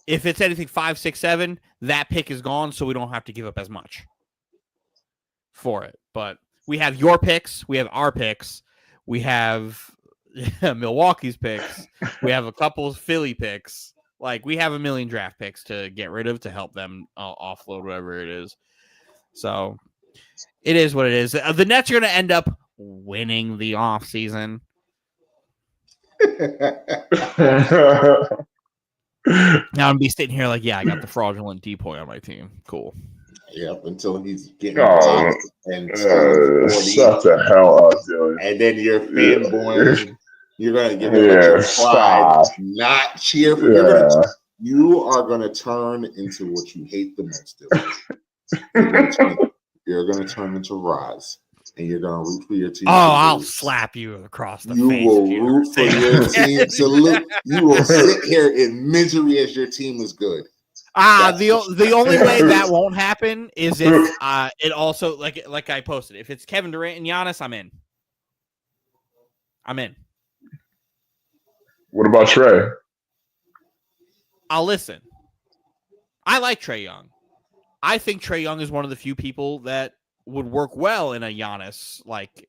if it's anything 5, 6, 7, that pick is gone, so we don't have to give up as much for it. But we have your picks, we have our picks, we have Milwaukee's picks, we have a couple of Philly picks. Like, we have a million draft picks to get rid of to help them offload whatever it is. So it is what it is. The Nets are going to end up winning the offseason. Now I'm going to be sitting here like, yeah, I got the fraudulent depoy on my team. Cool. Yep, until he's getting and shut the hell up, dude. And then you're fanboying. You're gonna let your pride not cheer for. You are gonna turn into what you hate the most. You're gonna turn into Roz, and you're gonna root for your team. Oh, I'll slap you across the face. You will root for your team to look. You will sit here in misery as your team is good. The only way that won't happen is if it also like I posted. If it's Kevin Durant and Giannis, I'm in. What about Trey? I'll listen. I like Trae Young. I think Trae Young is one of the few people that would work well in a Giannis like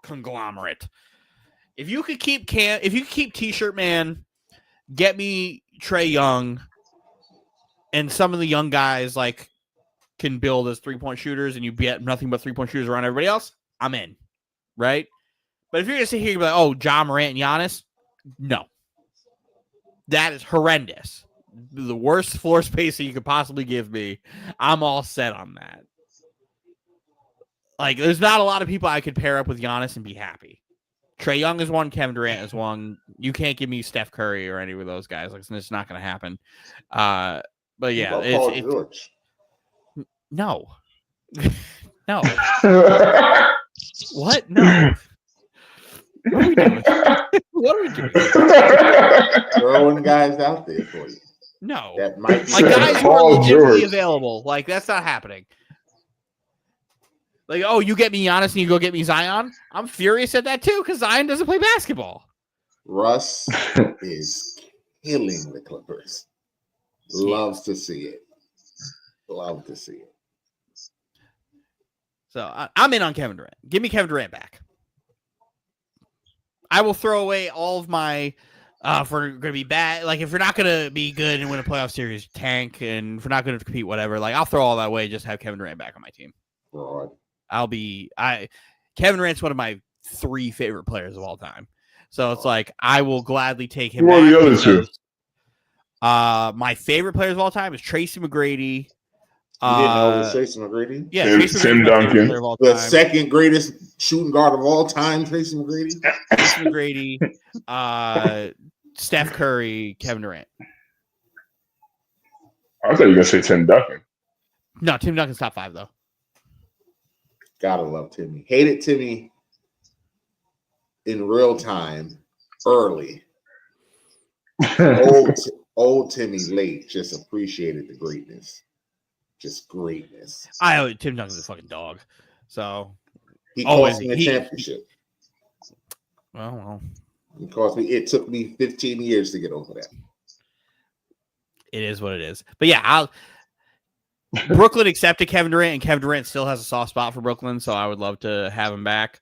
conglomerate. If you could keep T-shirt man, get me Trae Young, and some of the young guys like can build as 3-point shooters, and you get nothing but 3-point shooters around everybody else, I'm in, right? But if you're gonna sit here and be like, oh, Ja Morant and Giannis, no, that is horrendous. The worst floor space that you could possibly give me. I'm all set on that. Like, there's not a lot of people I could pair up with Giannis and be happy. Trae Young is one. Kevin Durant is one. You can't give me Steph Curry or any of those guys. Like, it's not going to happen. But yeah, it's no, no. What? No. What are we doing? What are we doing? Throwing guys out there for you. No, that might be like guys who are legitimately available. Like, that's not happening. Like, oh, you get me Giannis and you go get me Zion. I'm furious at that too because Zion doesn't play basketball. Russ is killing the Clippers. Loves to see it. Love to see it. So I'm in on Kevin Durant. Give me Kevin Durant back. I will throw away all of my if we're going to be bad, like if you're not going to be good and win a playoff series, tank, and if we're not going to compete, whatever, like I'll throw all that away, just have Kevin Durant back on my team. Right. Kevin Durant's one of my 3 favorite players of all time. So it's like, I will gladly take him. Who are the other 2? My favorite players of all time is Tracy McGrady. You didn't know it was Tracy McGrady? Yeah, Tim Duncan. The second greatest shooting guard of all time, Tracy McGrady. Tracy McGrady, Steph Curry, Kevin Durant. I thought you were going to say Tim Duncan. No, Tim Duncan's top 5, though. Gotta love Timmy. Hated Timmy in real time, early. Old Timmy late. Just appreciated the greatness. Just greatness. Tim Duncan's a fucking dog. So he cost me a championship. Well. It cost me. It took me 15 years to get over that. It is what it is. But yeah, Brooklyn accepted Kevin Durant, and Kevin Durant still has a soft spot for Brooklyn, so I would love to have him back.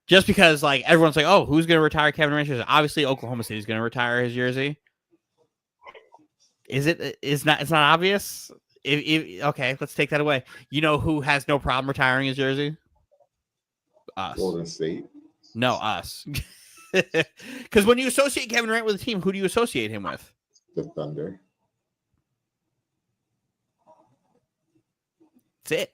Just because, like, everyone's like, "Oh, who's going to retire Kevin Durant's jersey?" Obviously, Oklahoma City's going to retire his jersey. Is it? It's not obvious. Okay, let's take that away. You know who has no problem retiring his jersey? Us. Golden State. No, us. Because when you associate Kevin Durant with a team, who do you associate him with? The Thunder. That's it.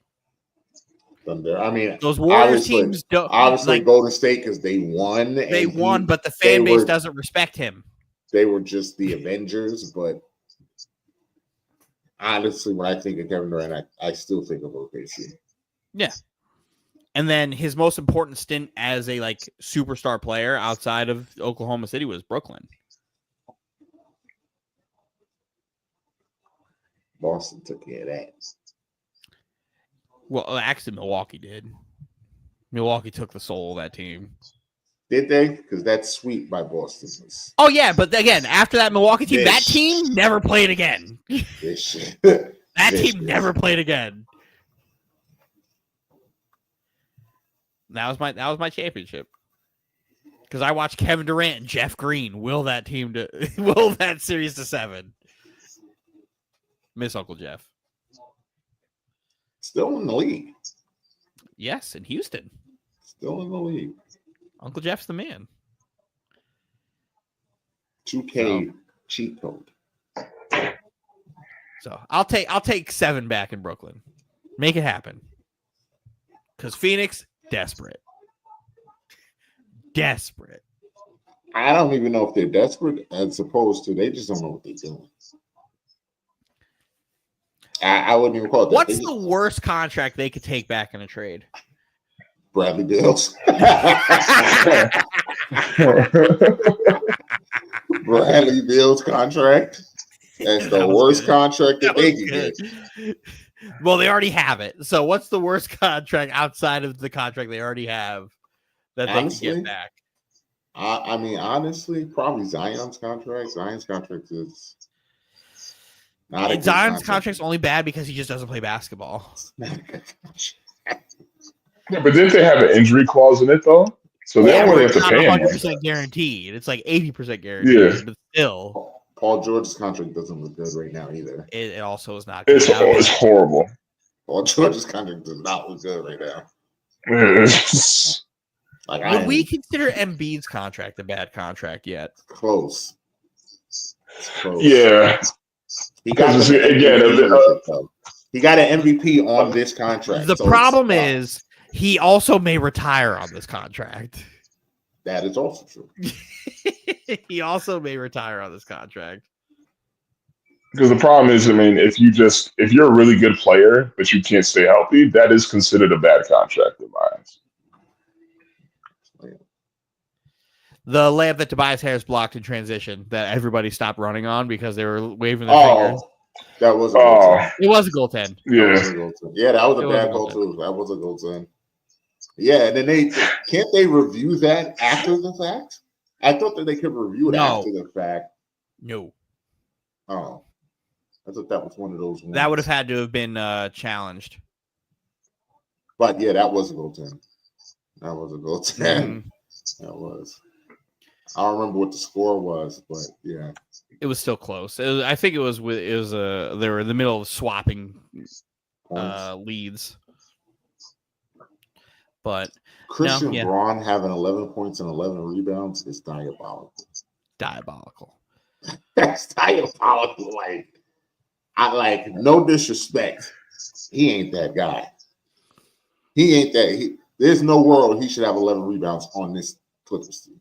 Thunder. I mean, those Warriors teams don't obviously Golden State because they won. They won, but the fan base doesn't respect him. They were just the Avengers, but honestly, when I think of Kevin Durant, I still think of OKC. Yeah. And then his most important stint as a like superstar player outside of Oklahoma City was Brooklyn. Boston took care of that. Well, actually, Milwaukee did. Milwaukee took the soul of that team. Did they? Because that sweep by Boston was... Oh, yeah, but again, after that Milwaukee team, that team never played again. That team never played again. That was my championship. Because I watched Kevin Durant and Jeff Green will that series to 7. Miss Uncle Jeff. Still in the league. Yes, in Houston. Still in the league. Uncle Jeff's the man. 2K cheat code. So I'll take 7 back in Brooklyn. Make it happen. Because Phoenix, desperate. Desperate. I don't even know if they're desperate as opposed to they just don't know what they're doing. I wouldn't even call it that. What's the worst contract they could take back in a trade? Bradley Beal's. Bradley Beal's contract. That's the worst contract that they can get. Well, they already have it. So what's the worst contract outside of the contract they already have that honestly, they can get back? I mean, honestly, probably Zion's contract. Zion's contract is not a good Zion's contract's only bad because he just doesn't play basketball. Yeah, but didn't they have an injury clause in it though? So they don't really have to pay him. 100% guaranteed. It's like 80% guaranteed. Yeah. But still, Paul George's contract doesn't look good right now either. It also is not good. It's horrible. Paul George's contract does not look good right now. Would we consider Embiid's contract a bad contract yet? Close. Close. Yeah. He got an MVP on this contract. The problem is he also may retire on this contract. That is also true. He also may retire on this contract. Because the problem is, I mean, if you're a really good player, but you can't stay healthy, that is considered a bad contract in my eyes. The layup that Tobias Harris blocked in transition that everybody stopped running on because they were waving their fingers. That was a goaltend. It was a goaltend. Yeah, that was a bad goal too. That was a goaltend. Yeah, and then can't they review that after the fact? I thought that they could review it after the fact. No. Oh. I thought that was one of those ones. That would have had to have been challenged. But yeah, that was a goaltend. That was a goaltend. That was. I don't remember what the score was, but yeah, it was still close. I think it was they were in the middle of swapping leads. But Christian Braun having 11 points and 11 rebounds is diabolical. That's diabolical. Like no disrespect. He ain't that guy. There's no world he should have 11 rebounds on this Clippers team.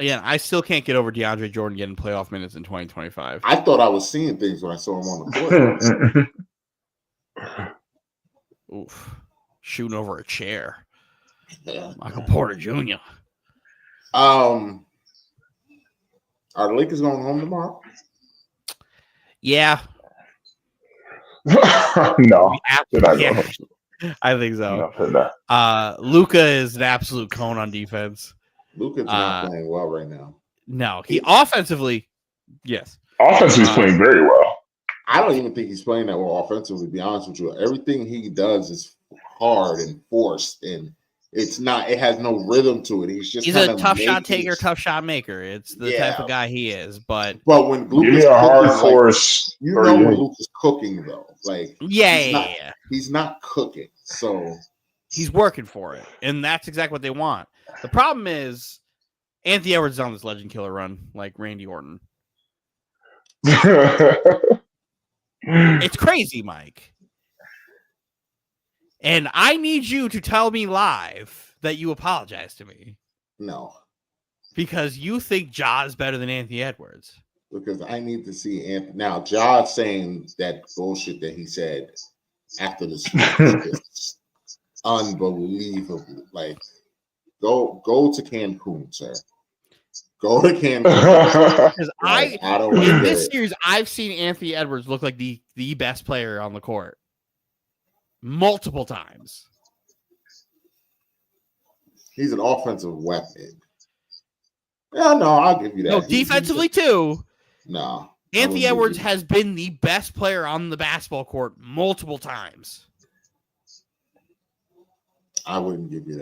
Yeah, I still can't get over DeAndre Jordan getting playoff minutes in 2025. I thought I was seeing things when I saw him on the court. Oof. Shooting over a chair. Yeah. Michael Porter Jr. Are the Lakers going home tomorrow? Yeah. No. Yeah. I think so. No. Luka is an absolute cone on defense. Luka's not playing well right now. No, he offensively, yes. Offensively, he's playing very well. I don't even think he's playing that well offensively, to be honest with you. Everything he does is hard and forced, and it's not. It has no rhythm to it. He's a tough shot taker, tough shot maker. It's the type of guy he is. But when Luke give me is a cooking, hard force. you know when Luke is cooking though, like he's not cooking, so he's working for it, and that's exactly what they want. The problem is Anthony Edwards is on this legend killer run, like Randy Orton. It's crazy, Mike. And I need you to tell me live that you apologize to me. No. Because you think Ja is better than Anthony Edwards. Because I need to see Anthony. Now, Ja saying that bullshit that he said after the speech is unbelievable. Like, go to Cancun, sir. Go to Cancun. Because I don't in this series, I've seen Anthony Edwards look like the best player on the court multiple times. He's an offensive weapon. Yeah, no, I'll give you that. No, defensively too. No. Anthony Edwards has been the best player on the basketball court multiple times. I wouldn't give you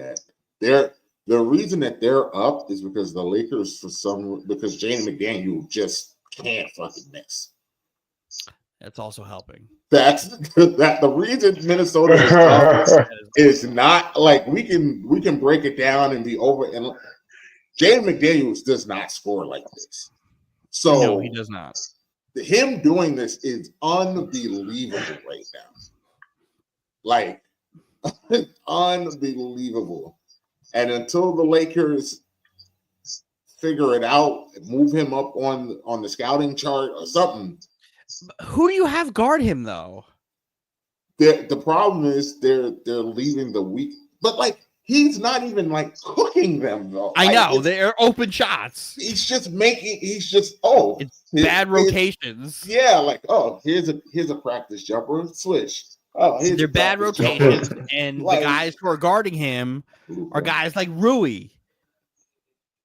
that. The reason that they're up is because the Lakers, because Jaden McDaniel just can't fucking miss. That's also helping. That's the reason Minnesota is up is not like we can break it down and be over. And Jaden McDaniels does not score like this. So no, he does not. Him doing this is unbelievable right now. Like unbelievable. And until the Lakers figure it out, move him up on the scouting chart or something. Who do you have guard him though? The problem is they're leaving the week, but like he's not even like cooking them though. I know they're open shots. He's just it's bad rotations. Yeah, like here's a practice jumper switch. They're bad rotations, and like, the guys who are guarding him are guys like Rui.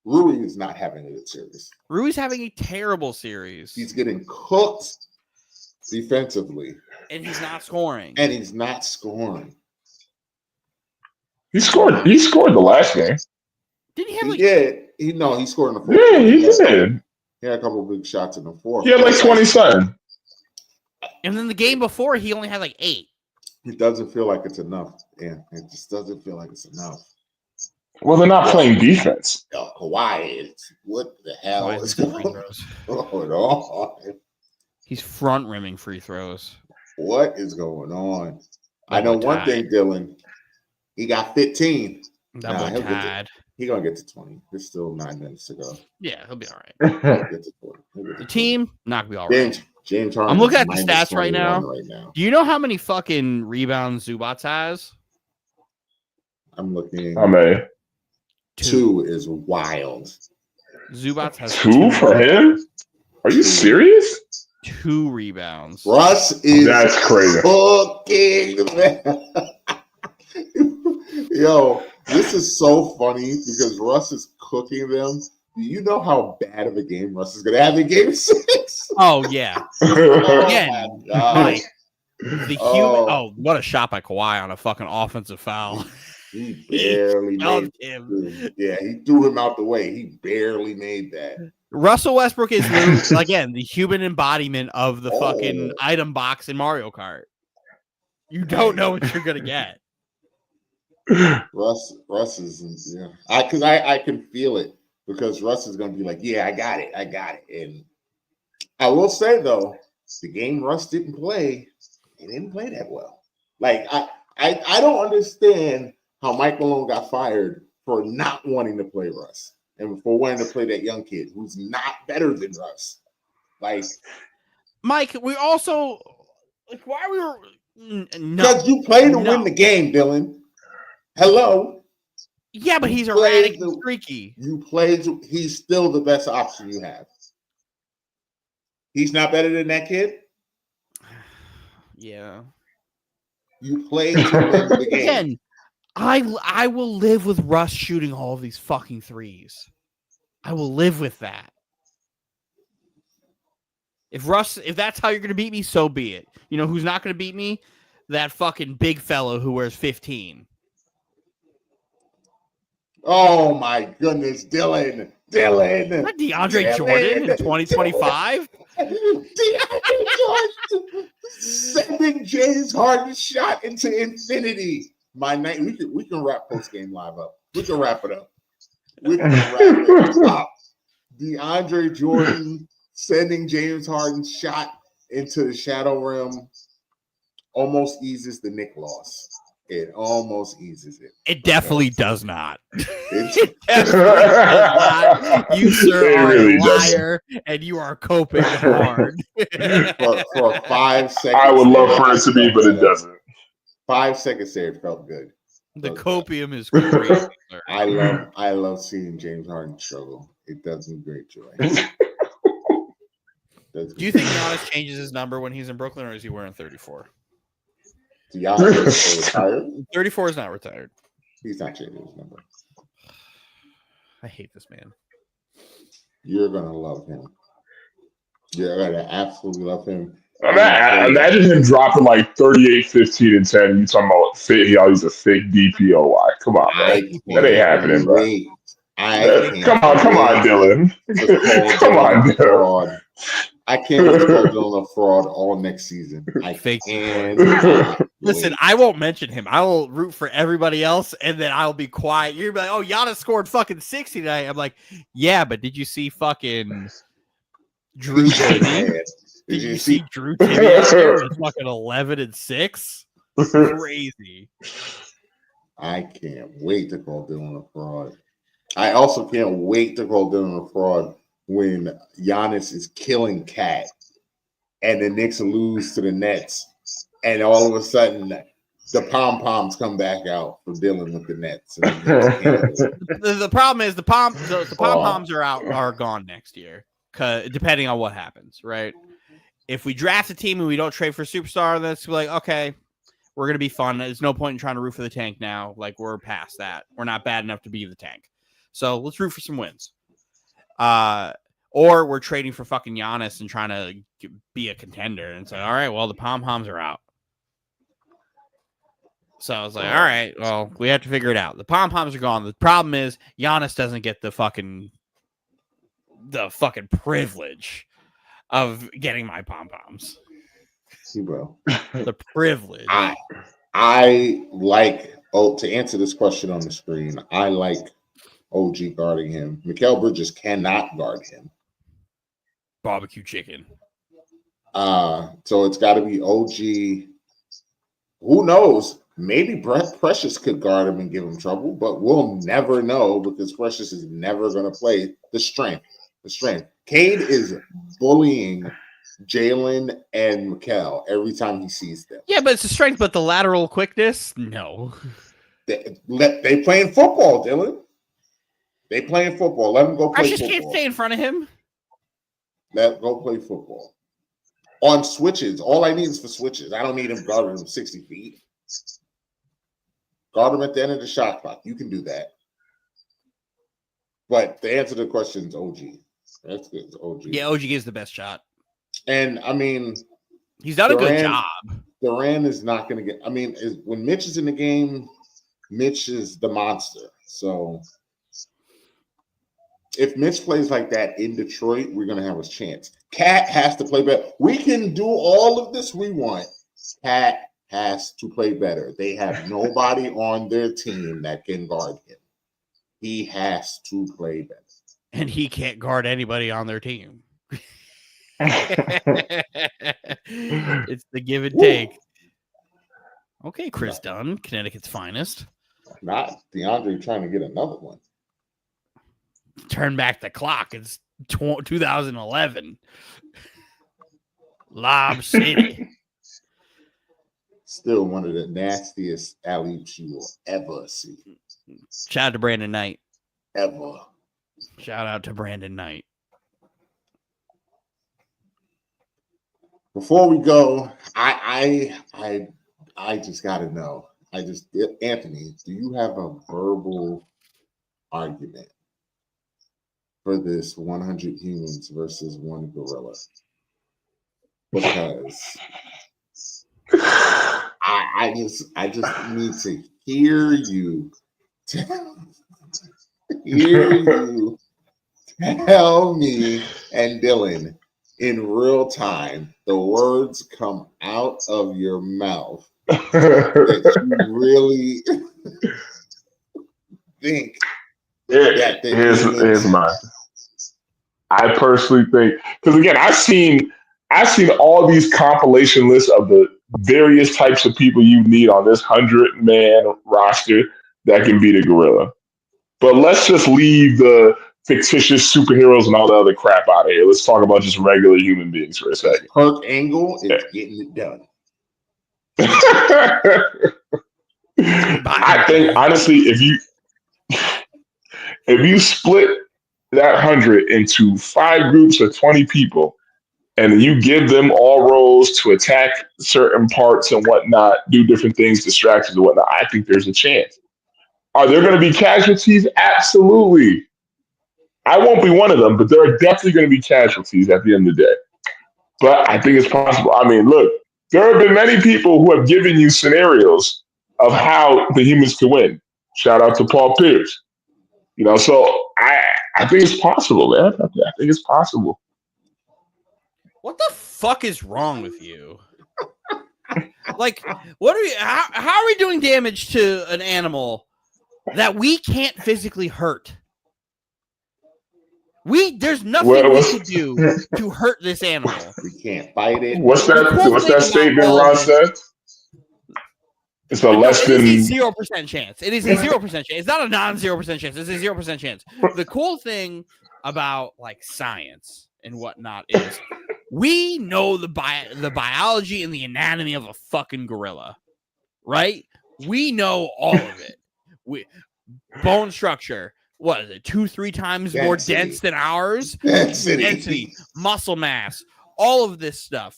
Rui is not having a good series. Rui's having a terrible series. He's getting cooked defensively. And he's not scoring. He scored the last game. Didn't he have he scored in the fourth. Yeah, he did. He had a couple of big shots in the fourth. He had like 27. And then the game before, he only had like 8. It doesn't feel like it's enough. Yeah, it just doesn't feel like it's enough. Well, they're not playing defense. Kawhi is. What the hell is going on? He's front rimming free throws. What is going on? I know one thing, Dylan. He got 15. He's gonna get to 20. There's still 9 minutes to go. Yeah, he'll be all right. The team not gonna be all right. James Harden. I'm looking at the stats right now. Do you know how many fucking rebounds Zubats has? I'm looking. How many? 2 is wild. Zubats has 2 for him? Are you serious? 2 rebounds. Russ is that's crazy. Yo, this is so funny because Russ is cooking them. Do you know how bad of a game Russ is going to have in Game 6? Oh, yeah. Again, Mike, what a shot by Kawhi on a fucking offensive foul. He barely made him. Yeah, he threw him out the way. He barely made that. Russell Westbrook is, again, the human embodiment of the fucking item box in Mario Kart. You don't know what you're going to get. Russ is, because I can feel it. Because Russ is going to be like, yeah, I got it. And I will say, though, the game Russ didn't play, he didn't play that well. Like, I don't understand how Mike Malone got fired for not wanting to play Russ and for wanting to play that young kid who's not better than Russ. Like, Mike, we also, like, why we were, because you play to win the game, Dylan. Hello. Yeah, but he's erratic and streaky. He's still the best option you have. He's not better than that kid? Yeah. You play to win the game. Again, I will live with Russ shooting all of these fucking threes. I will live with that. If that's how you're gonna beat me, so be it. You know who's not gonna beat me? That fucking big fellow who wears 15. Oh my goodness, Dylan. Not DeAndre Jordan in 2025. DeAndre Jordan sending James Harden shot into infinity. My night, we can wrap post game live up. We can wrap it up. We can wrap it up. DeAndre Jordan sending James Harden shot into the shadow rim almost eases the Knicks loss. It almost eases it. It definitely does not. It definitely does not. You, sir, It are really a liar, and you are coping hard. for 5 seconds. I would love for it to be, but it doesn't. 5 seconds there, it felt good. The copium is crazy. Sir. I love seeing James Harden struggle. It does me great joy. Do you think Giannis changes his number when he's in Brooklyn, or is he wearing 34? Giannis is retired? 34 is not retired. He's not changing his number. I hate this man. You're gonna love him. You're gonna absolutely love him. Imagine him dropping like 38, 15, and 10. You talking about fit? He's a fake DPOY. Come on, man. That ain't happening, bro. Come on, Dylan. Come on, Dylan. I can't wait to call Dylan a fraud all next season. Listen, I won't mention him. I will root for everybody else, and then I'll be quiet. You're like, oh, Giannis scored fucking 60 tonight. I'm like, yeah, but did you see fucking Drew Timmy? Did you see Drew Timmy with fucking 11 and 6? Crazy. I can't wait to call Dylan a fraud. I also can't wait to call Dylan a fraud when Giannis is killing Cat and the Knicks lose to the Nets, and all of a sudden the pom-poms come back out for Dylan with the Nets. The problem is the pom-poms are gone next year, depending on what happens, right? If we draft a team and we don't trade for a superstar, that's like, okay, we're going to be fun. There's no point in trying to root for the tank now. Like, we're past that. We're not bad enough to be the tank. So let's root for some wins. Or we're trading for fucking Giannis and trying to be a contender and say, all right, well, the pom-poms are out. So I was like, all right, well, we have to figure it out. The pom-poms are gone. The problem is Giannis doesn't get the fucking privilege of getting my pom-poms. He will. The privilege. I like, to answer this question on the screen, I like OG guarding him. Mikal Bridges cannot guard him. Barbecue chicken. So it's got to be OG. Who knows? Maybe Precious could guard him and give him trouble, but we'll never know because Precious is never going to play the strength. Cade is bullying Jalen and Mikal every time he sees them. Yeah, but it's the strength, but the lateral quickness, no. They playing football, Dylan. They playing football. Let them go play football. Precious can't stay in front of him. Let go play football. On switches. All I need is for switches. I don't need him guarding him 60 feet. Guard him at the end of the shot clock. You can do that. But the answer to the question is OG. That's good. It's OG. Yeah, OG gives the best shot. And, I mean, he's done a good job. Durant is not going to get – I mean, when Mitch is in the game, Mitch is the monster. So – if Mitch plays like that in Detroit, we're going to have a chance. Cat has to play better. We can do all of this we want. Cat has to play better. They have nobody on their team that can guard him. He has to play better. And he can't guard anybody on their team. It's the give and take. Okay, Chris Dunn, Connecticut's finest. Not DeAndre trying to get another one. Turn back the clock. It's 2011. Lob City. Still one of the nastiest alley-oops you will ever see. Shout out to Brandon Knight. Ever. Shout out to Brandon Knight. Before we go, I just got to know. Anthony, do you have a verbal argument for this 100 humans versus one gorilla? because I just need to hear you tell me and Dylan in real time the words come out of your mouth that you really think that the here's mine. I personally think, because again, I've seen all these compilation lists of the various types of people you need on this 100-man roster that can beat a gorilla. But let's just leave the fictitious superheroes and all the other crap out of here. Let's talk about just regular human beings for a second. Kirk Angle is getting it done. I think honestly, if you split that 100 into 5 groups of 20 people, and you give them all roles to attack certain parts and whatnot, do different things, distractions and whatnot, I think there's a chance. Are there going to be casualties? Absolutely. I won't be one of them, but there are definitely going to be casualties at the end of the day. But I think it's possible. I mean, look, there have been many people who have given you scenarios of how the humans can win. Shout out to Paul Pierce. So I think it's possible, man. I think it's possible. What the fuck is wrong with you? Like, what are we? How are we doing damage to an animal that we can't physically hurt? There's nothing we can do to hurt this animal. We can't fight it. What's that statement Ron said? It's a less than 0% chance. It is a 0% chance. It's not a non-0% chance. It's a 0% chance. The cool thing about like science and whatnot is we know the biology and the anatomy of a fucking gorilla, right? We know all of it. Bone structure. What is it? 2-3 times more dense than ours? Density, muscle mass, all of this stuff.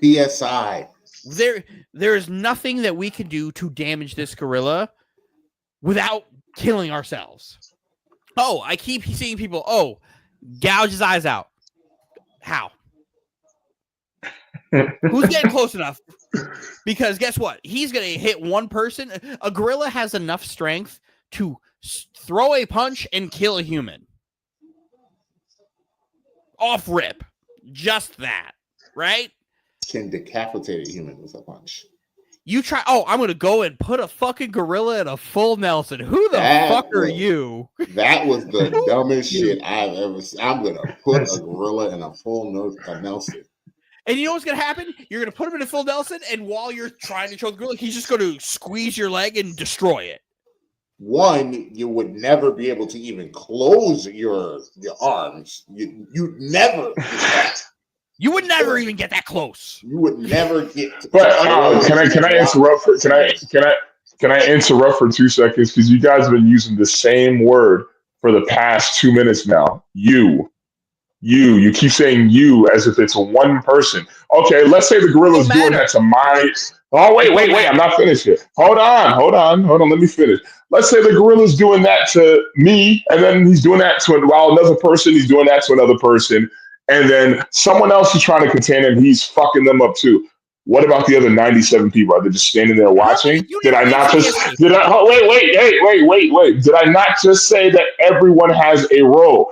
PSI. There is nothing that we can do to damage this gorilla without killing ourselves. Oh, I keep seeing people, gouge his eyes out. How? Who's getting close enough? Because guess what? He's going to hit one person. A gorilla has enough strength to throw a punch and kill a human. Off rip. Just that. Right? Can decapitate a human with a punch. You try. Oh, I'm going to go and put a fucking gorilla in a full Nelson. Who the fuck are you? That was the dumbest shit I've ever seen. I'm going to put a gorilla in a full Nelson. And you know what's going to happen? You're going to put him in a full Nelson, and while you're trying to choke the gorilla, he's just going to squeeze your leg and destroy it. One, you would never be able to even close your arms. You'd never do that. You would never even get that close. You would never get. But can I interrupt for can I interrupt for 2 seconds, because you guys have been using the same word for the past 2 minutes now. You keep saying you as if it's one person. Okay, let's say the gorilla's doing that to my. Oh wait! I'm not finished yet. Hold on. Let me finish. Let's say the gorilla's doing that to me, and then he's doing that to another person. He's doing that to another person. And then someone else is trying to contain him. He's fucking them up too. What about the other 97 people? Are they just standing there watching? Did I not just? Did I? Oh, wait! Did I not just say that everyone has a role?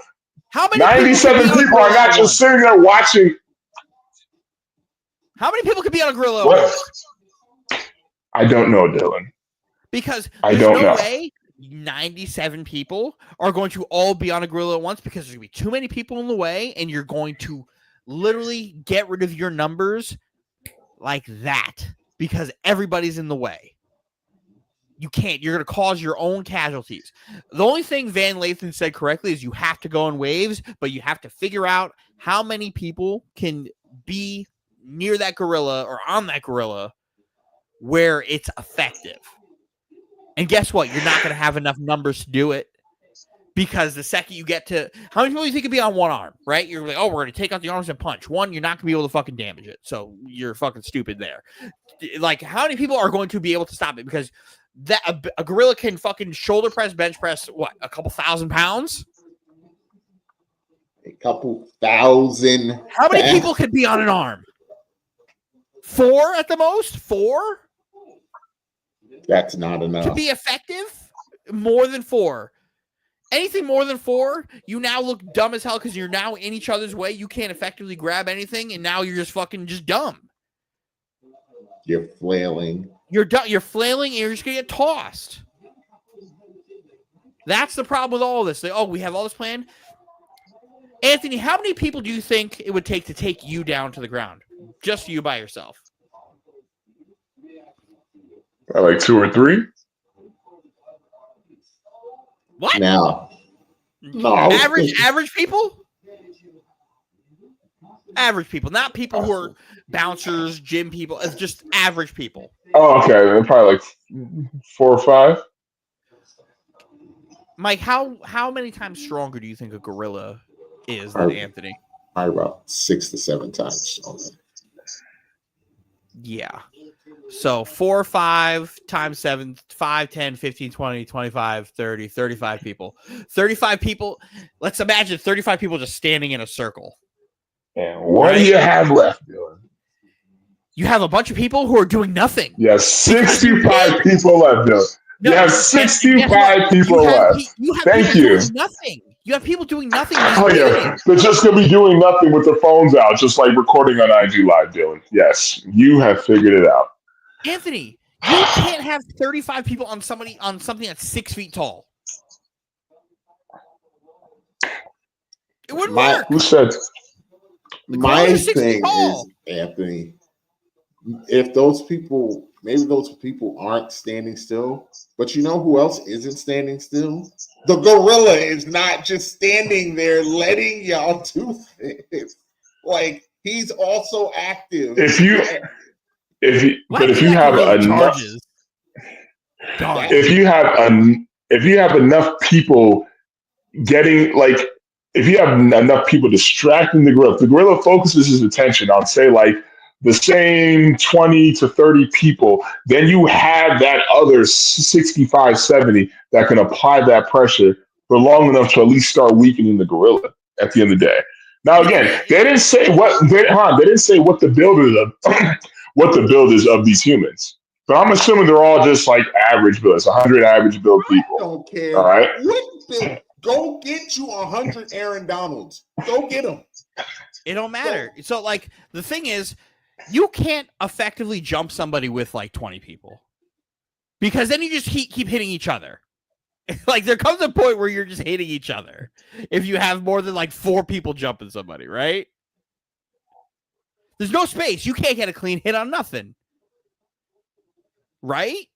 How many 97 people are not just sitting there watching? How many people could be on a gorilla? What? I don't know, Dylan. Because there's no way 97 people are going to all be on a gorilla at once, because there's going to be too many people in the way, and you're going to literally get rid of your numbers like that because everybody's in the way. You can't. You're going to cause your own casualties. The only thing Van Lathan said correctly is you have to go in waves, but you have to figure out how many people can be near that gorilla or on that gorilla where it's effective. And guess what? You're not going to have enough numbers to do it, because the second you get to how many people do you think could be on one arm, right? You're like, oh, we're going to take out the arms and punch. One, you're not going to be able to fucking damage it. So you're fucking stupid there. Like, how many people are going to be able to stop it? Because that a gorilla can fucking shoulder press, bench press, what, a couple thousand pounds? A couple thousand. How many people could be on an arm? 4 at the most. 4. That's not enough. To be effective, more than 4. Anything more than 4, you now look dumb as hell because you're now in each other's way. You can't effectively grab anything, and now you're just fucking just dumb. You're flailing. You're flailing, and you're just gonna get tossed. That's the problem with all of this. We have all this plan. Anthony, how many people do you think it would take to take you down to the ground? Just you by yourself. Like 2 or 3. What? No. Average people? Average people, not people who are bouncers, gym people. It's just average people. Oh, okay. Then probably like 4 or 5. Mike, how many times stronger do you think a gorilla is than Anthony? Probably about 6 to 7 times stronger. Yeah. So 4 or 5 times 7, 5, 10, 15, 20, 25, 30, 35 people. 35 people. Let's imagine 35 people just standing in a circle. And what do you have left, Dylan? You have a bunch of people who are doing nothing. You have 65 people left, Dylan. You have 65 people left. Thank you. Nothing. You have people doing nothing. Oh, yeah. They're just going to be doing nothing with their phones out, just like recording on IG Live, Dylan. Yes, you have figured it out. Anthony, you can't have 35 people on something that's 6 feet tall. It wouldn't work. Who said? My thing is, Anthony, if maybe those people aren't standing still, but you know who else isn't standing still? The gorilla is not just standing there letting y'all do this. Like, he's also active. If you have enough people getting, like, if you have enough people distracting the gorilla, if the gorilla focuses his attention on, say, like, the same 20 to 30 people, then you have that other 65, 70 that can apply that pressure for long enough to at least start weakening the gorilla at the end of the day. Now, again, they didn't say what the build is of these humans. But I'm assuming they're all just like average builds, 100 average build people. I don't care. All right. Go get you 100 Aaron Donalds. Go get them. It don't matter. So, like, the thing is, you can't effectively jump somebody with like 20 people because then you just keep hitting each other. Like, there comes a point where you're just hitting each other if you have more than like 4 people jumping somebody, right? There's no space. You can't get a clean hit on nothing. Right?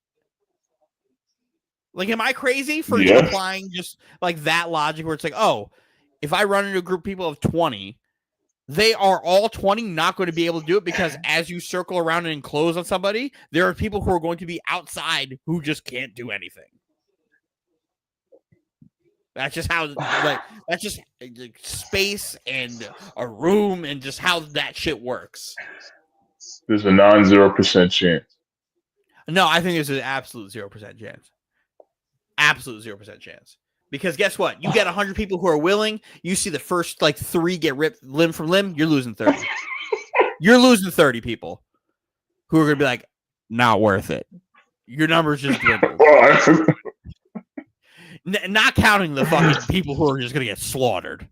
Like, am I crazy for applying just like that logic where it's like, oh, if I run into a group of people of 20, they are all 20 not going to be able to do it because as you circle around and enclose on somebody, there are people who are going to be outside who just can't do anything. That's just how, like, that's just like, space and a room and just how that shit works. There's a 0% chance. No, I think there's an absolute 0% chance. Absolute 0% chance. Because guess what? You get 100 people who are willing. You see the first like 3 get ripped limb from limb. You're losing 30. You're losing 30 people who are going to be like, not worth it. Your numbers just dwindled. Not counting the fucking people who are just going to get slaughtered.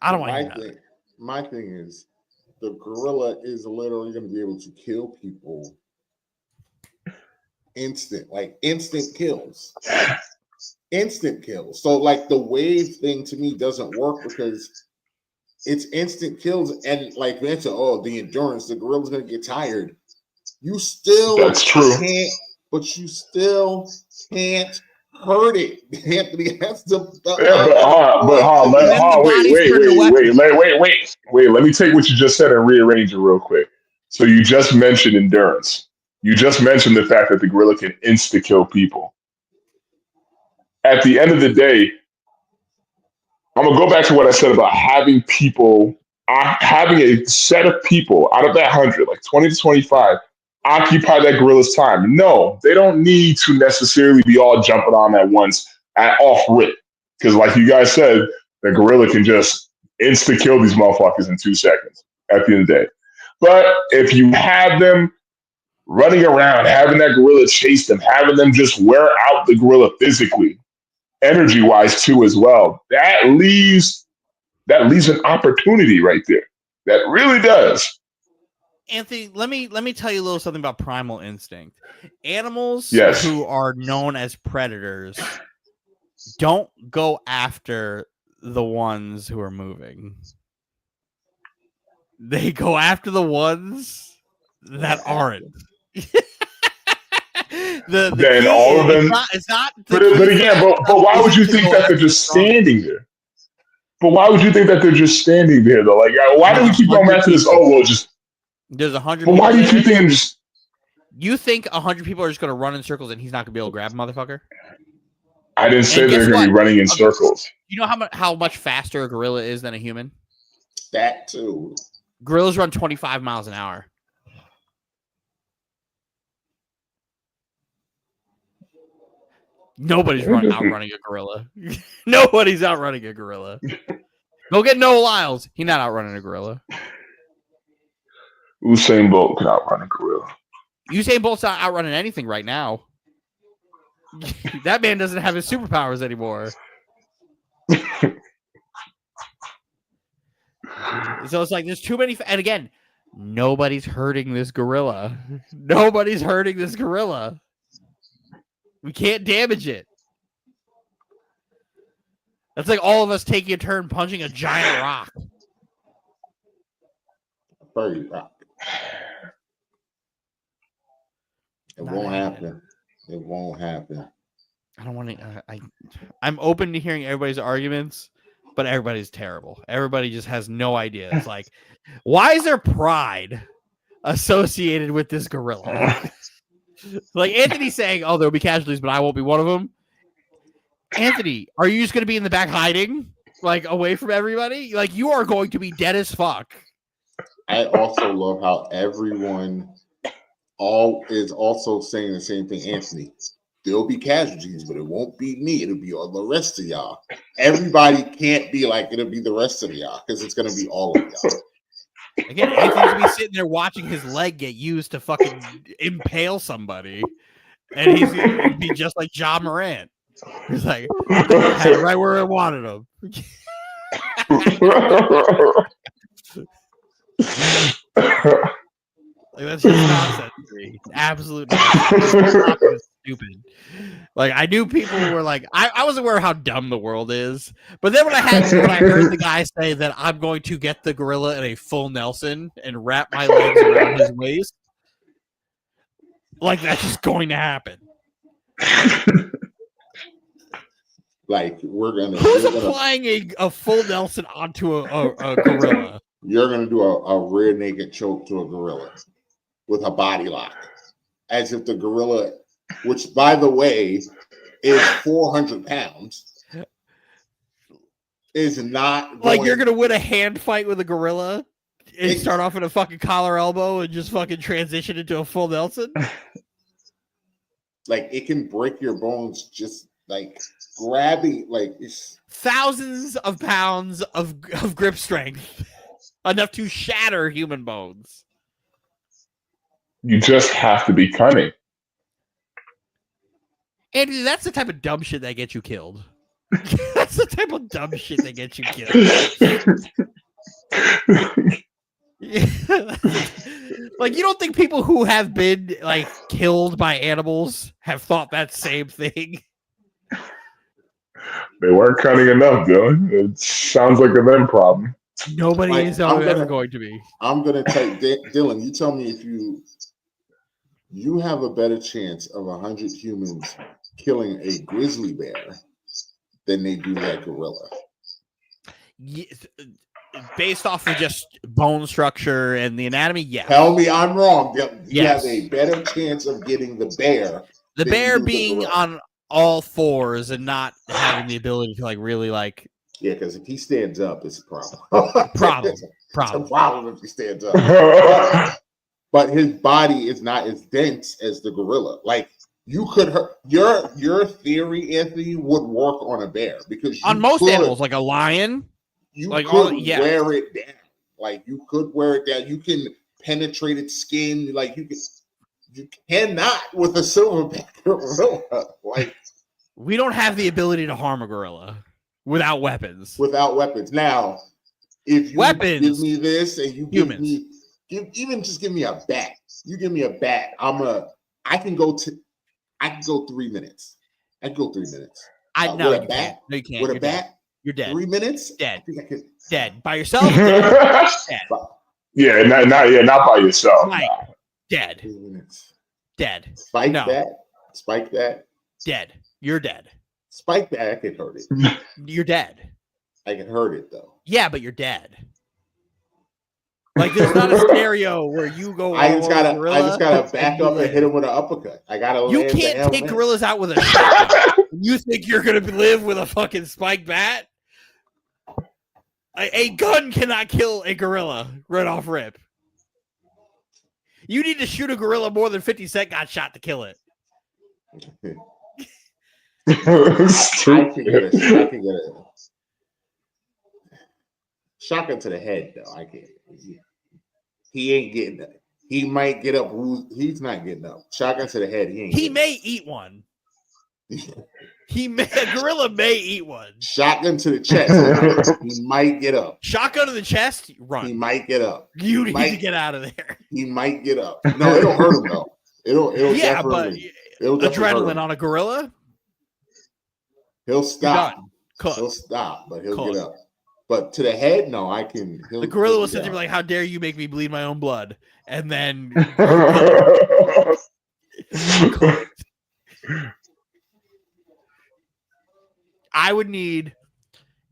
I don't want to. My thing is, the gorilla is literally going to be able to kill people instant kills. So, like, the wave thing to me doesn't work because it's instant kills. And like Vince said, the endurance, the gorilla's going to get tired. That's true. But you still can't hurt it. Anthony, that's wait. Let me take what you just said and rearrange it real quick. So you just mentioned endurance. You just mentioned the fact that the gorilla can insta-kill people. At the end of the day, I'm going to go back to what I said about having a set of people out of that 100, like 20 to 25, occupy that gorilla's time. No, they don't need to necessarily be all jumping on at once off rip. Because like you guys said, the gorilla can just insta kill these motherfuckers in 2 seconds at the end of the day. But if you have them running around, having that gorilla chase them, having them just wear out the gorilla physically, energy-wise too as well, that leaves an opportunity right there. That really does. Anthony, let me tell you a little something about primal instinct. Animals Yes. who are known as predators don't go after the ones who are moving. They go after the ones that aren't. Then all of them. It's not but again, but why would you think that they're just standing there? But why would you think that they're just standing there though? Like, why do we keep going back to this? Oh, well, just there's 100. But why do you keep thinking just? You think 100 people are just going to run in circles and he's not going to be able to grab a motherfucker? I didn't say they're going to be running in circles. You know how much faster a gorilla is than a human? That too. Gorillas run 25 miles an hour. Nobody's outrunning a gorilla. Nobody's outrunning a gorilla. Go get Noah Lyles. He's not outrunning a gorilla. Usain Bolt can outrun a gorilla. Usain Bolt's not outrunning anything right now. That man doesn't have his superpowers anymore. So it's like there's too many. And again, nobody's hurting this gorilla. Nobody's hurting this gorilla. We can't damage it. That's like all of us taking a turn punching a giant rock. It won't happen. It won't happen. I don't want to. I'm open to hearing everybody's arguments, but everybody's terrible. Everybody just has no idea. It's like, why is there pride associated with this gorilla? Like Anthony's saying, oh, there'll be casualties, but I won't be one of them. Anthony, are you just going to be in the back hiding, like away from everybody? Like you are going to be dead as fuck. I also love how everyone is also saying the same thing. Anthony, there'll be casualties, but it won't be me. It'll be all the rest of y'all. Everybody can't be like it'll be the rest of y'all because it's going to be all of y'all. Again, Anthony's gonna be sitting there watching his leg get used to fucking impale somebody, and he's gonna be just like Ja Morant. He's like, had it right where I wanted him. Like that's just nonsense to me. Absolute nonsense. Stupid. Like I knew people were like, I was aware of how dumb the world is, but then when I heard the guy say that I'm going to get the gorilla in a full Nelson and wrap my legs around his waist, like that's just going to happen. Like who's applying a full Nelson onto a gorilla? You're gonna do a rear naked choke to a gorilla with a body lock, as if the gorilla, which by the way is 400 pounds, is not like you're gonna win a hand fight with a gorilla and start off in a fucking collar elbow and just fucking transition into a full Nelson. Like it can break your bones just like grabbing, like it's thousands of pounds of grip strength, enough to shatter human bones. You just have to be cunning. Andy, that's the type of dumb shit that gets you killed. That's the type of dumb shit that gets you killed. Like, you don't think people who have been, like, killed by animals have thought that same thing? They weren't cunning enough, Dylan. It sounds like a them problem. Nobody is ever going to be. I'm going to tell you, Dylan, you tell me if you have a better chance of 100 humans killing a grizzly bear than they do that gorilla. Yes, based off of just bone structure and the anatomy, yes. Tell me I'm wrong. You yes. have a better chance of getting the bear. The bear being on all fours and not having the ability to like really like. Yeah, because if he stands up, it's a problem. Problem. It's a problem if he stands up. But his body is not as dense as the gorilla. Like you could hurt your theory, Anthony, would work on a bear because on most animals, like a lion. you Like, could yeah. wear it down. Like you could wear it down. You can penetrate its skin. Like you cannot with a silverback gorilla. Like we don't have the ability to harm a gorilla without weapons. Without weapons. Now, if you weapons, give me this and you humans. give me a bat. You give me a bat. I can go 3 minutes. I can go 3 minutes. No, with you a bat. can't. No, you can't. With You're a bat. Dead. You're dead. 3 minutes. Dead. I think I could. Dead by yourself. Dead. Yeah, not by yourself. Mike, dead. 3 minutes. Dead. Spike that. Dead. You're dead. Spike that. I can hurt it. You're dead. I can hurt it though. Yeah, but you're dead. Like there's not a scenario where you go. I just gotta back up and hit him with an uppercut. I gotta. You can't take gorillas out with a shotgun. You think you're gonna live with a fucking spike bat? A gun cannot kill a gorilla right off rip. You need to shoot a gorilla more than 50 Cent got shot to kill it. I can get it. Shotgun to the head, though. I can't. He ain't getting up. He might get up. He's not getting up. Shotgun to the head. He may eat one. A gorilla may eat one. Shotgun to the chest. He might get up. Shotgun to the chest. Run. He might get up. You need to get out of there. He might get up. No, it'll hurt him though. It'll yeah, but adrenaline on a gorilla. He'll stop. Cook. He'll stop, but he'll get up. But to the head, no, I can. The gorilla will sit there like, "How dare you make me bleed my own blood?" And then. I would need,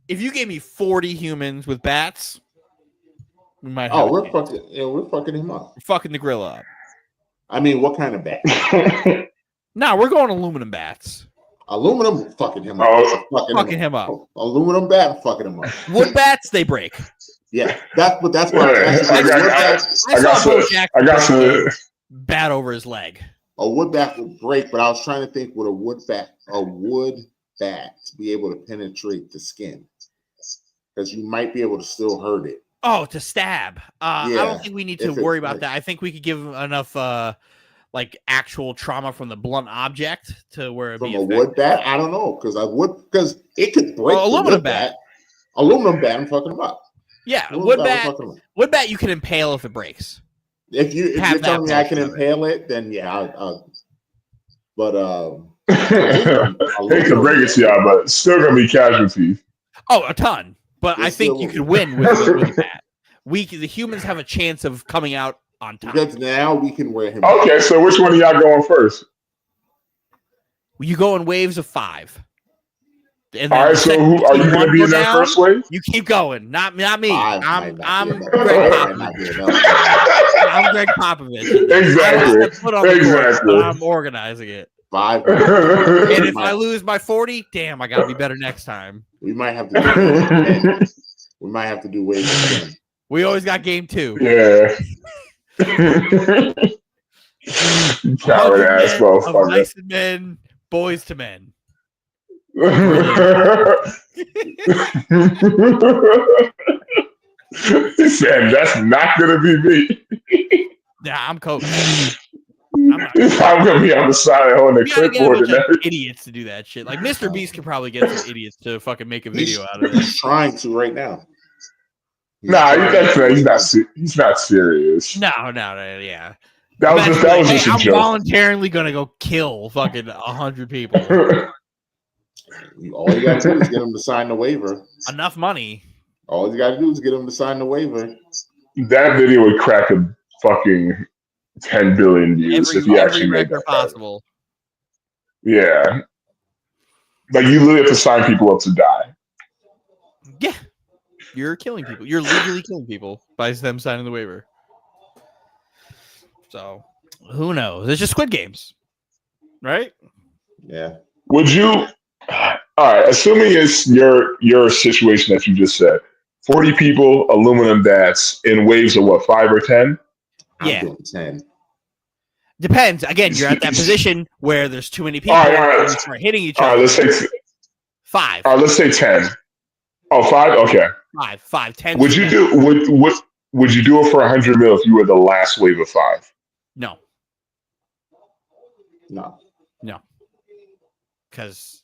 if you gave me 40 humans with bats, we might. We're fucking him up. We're fucking the gorilla up. I mean, what kind of bat? No, we're going aluminum bats. Aluminum fucking him up. Fucking him up. Aluminum bat fucking him up. Wood bats, they break. Yeah, that's why I got some bat over his leg. A wood bat would break, but I was trying to think would a wood bat to be able to penetrate the skin, because you might be able to still hurt it. Oh, to stab. I don't think we need to worry about that. I think we could give enough actual trauma from the blunt object to where it'd from be a wood bat. I don't know, because it could break. Aluminum bat. Aluminum bat, I'm fucking them up. Yeah, wood bat you can impale if it breaks. If you're telling me I can impale it, then yeah. But hate to break it to y'all, but it's still gonna be casualties. Oh, a ton. But I think you could win with that. The humans have a chance of coming out on top. Because now we can wear him. Okay, so which one of y'all going first? You go in waves of 5. And all right, so are you going to be in that first wave? You keep going. Not me. I'm Greg Popovich. I'm Greg Popovich. Exactly. I'm organizing it. 5. And if I lose by 40, damn, I got to be better next time. We might have to do waves again. We always got game 2. Yeah. Coward ass motherfucker. Nice men, boys to men. Sam, that's not gonna be me. Nah, I'm coach. I'm gonna be on the side on the clipboard. Idiots to do that shit. Like Mr. Beast could probably get some idiots to fucking make a video out of it. He's trying to right now. He's not serious. No, yeah. That was just a joke. I'm voluntarily gonna go kill fucking 100 people. All you gotta do is get him to sign the waiver. Enough money. All you gotta do is get him to sign the waiver. That video would crack a fucking 10 billion views if you actually made that possible. Yeah. Like you literally have to sign people up to die. Yeah. You're killing people. You're legally killing people by them signing the waiver. So who knows? It's just Squid Games. Right? Yeah. Would you all right, assuming it's your situation that you just said, 40 people, aluminum bats in waves of what, 5 or 10? Yeah. 10. Depends. Again, you're at that position where there's too many people and you start hitting each other. All right, let's say 5. All right, let's say 10. Oh, 5? Okay. 5, 10. Would you do would you do it for 100 mil if you were the last wave of 5? No, No. because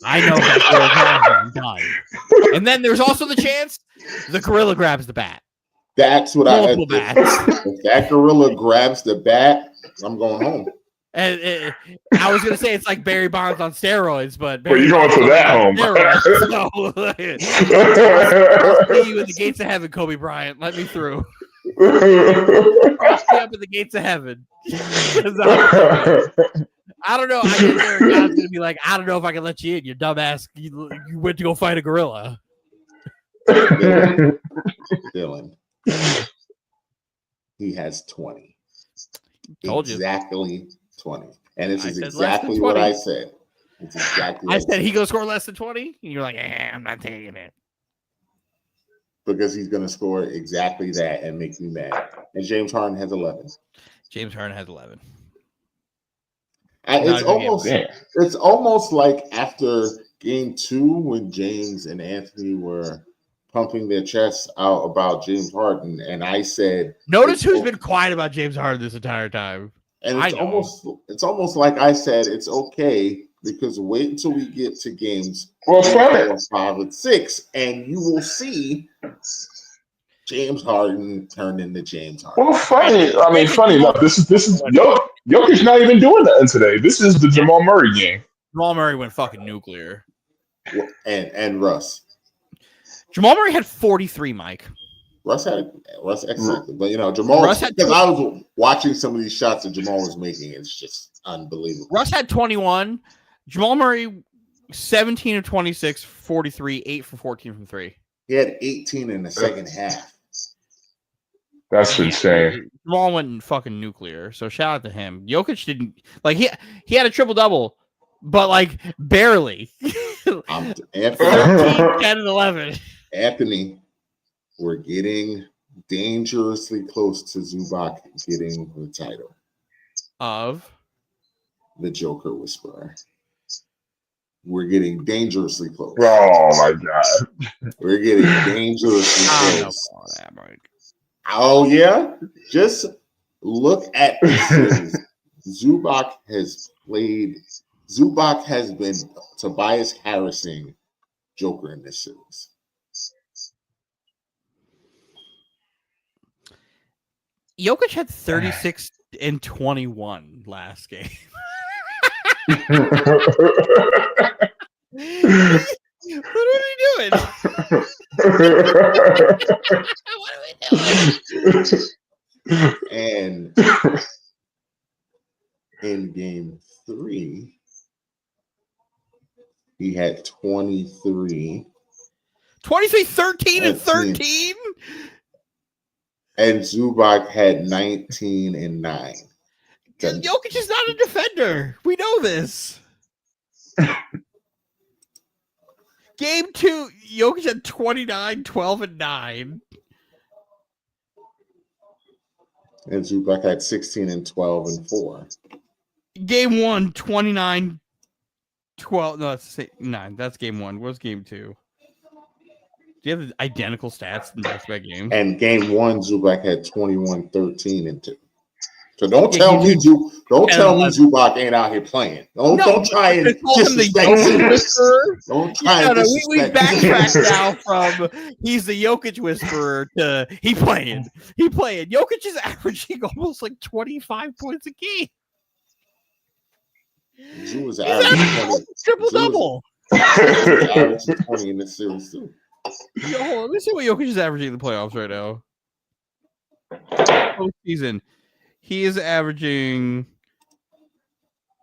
I know that Gorilla grabs it, I'm done. And then there's also the chance the gorilla grabs the bat. That's what Multiple bats. If that gorilla grabs the bat, I'm going home. And I was gonna say it's like Barry Bonds on steroids, but But you're going to that home. I'll see you in the gates of heaven, Kobe Bryant. Let me through. Cross me up in the gates of heaven. I don't know. I guess there God's gonna be like, I don't know if I can let you in. You dumbass. You went to go fight a gorilla. Dylan. He has 20. Told you. Exactly 20. And this is said exactly what I said. It's exactly I said he gonna score less than 20? And you're like, I'm not taking it. Because he's gonna score exactly that and make me mad. And James Harden has 11. James Harden has 11. It's almost like after game 2 when James and Anthony were pumping their chests out about James Harden, and I said, notice who's been quiet about James Harden this entire time. And it's almost like I said, it's okay because wait until we get to games 4, 5, and 6, and you will see James Harden turn into James Harden. Well, funny enough, this is Jokic's not even doing that today. This is the Jamal Murray game. Jamal Murray went fucking nuclear. And Russ. Jamal Murray had 43, Mike. Russ exactly, but Jamal. Because I was watching some of these shots that Jamal was making, it's just unbelievable. Russ had 21. Jamal Murray 17 of 26, 43, 8 for 14 from 3. He had 18 in the second half. That's insane. Jamal went fucking nuclear. So shout out to him. Jokic didn't he had a triple double, but barely. 13, 10, and 11. Anthony, we're getting dangerously close to Zubac getting the title of the Joker Whisperer. We're getting dangerously close. Oh my god. We're getting dangerously close. Oh yeah? Just look at this series. Zubac has been Tobias Harrising Joker in this series. Jokic had 36 and 21 last game. What are we doing? What are we doing? And in game 3, he had 23. 23, 13, and 13? And Zubac had 19 and 9. Jokic is not a defender. We know this. Game 2, Jokic had 29, 12, and 9. And Zubac had 16 and 12 and 4. Game 1, 29, 12. No, that's 9. That's game 1. What's game 2? Do you have the identical stats in back-to-back games? And game 1, Zubac had 21, 13, and 2. So don't tell me Zubac ain't out here playing. Don't try and disrespect him. Don't try and disrespect we backtracked now from he's the Jokic whisperer to he playing. Jokic is averaging almost 25 points a game. Zoo is averaging triple-double. Averaging 20 in this series too. Yo, hold on, let me see what Jokic is averaging in the playoffs right now. Postseason. He is averaging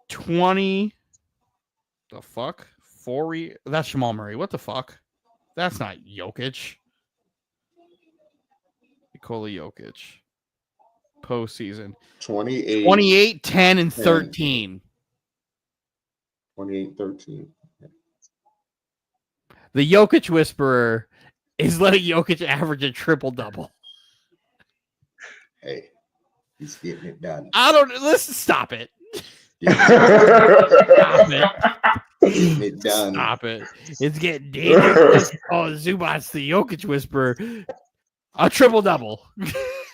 20. The fuck? 4. That's Jamal Murray. What the fuck? That's not Jokic. Nikola Jokic. Postseason. 28, 10, and 13. 28, 13. The Jokic whisperer is letting Jokic average a triple-double. Hey. He's getting it done. Listen, stop it. Stop it. getting it done. Stop it. It's getting dangerous. Oh, Zubac's the Jokic whisperer. A triple-double.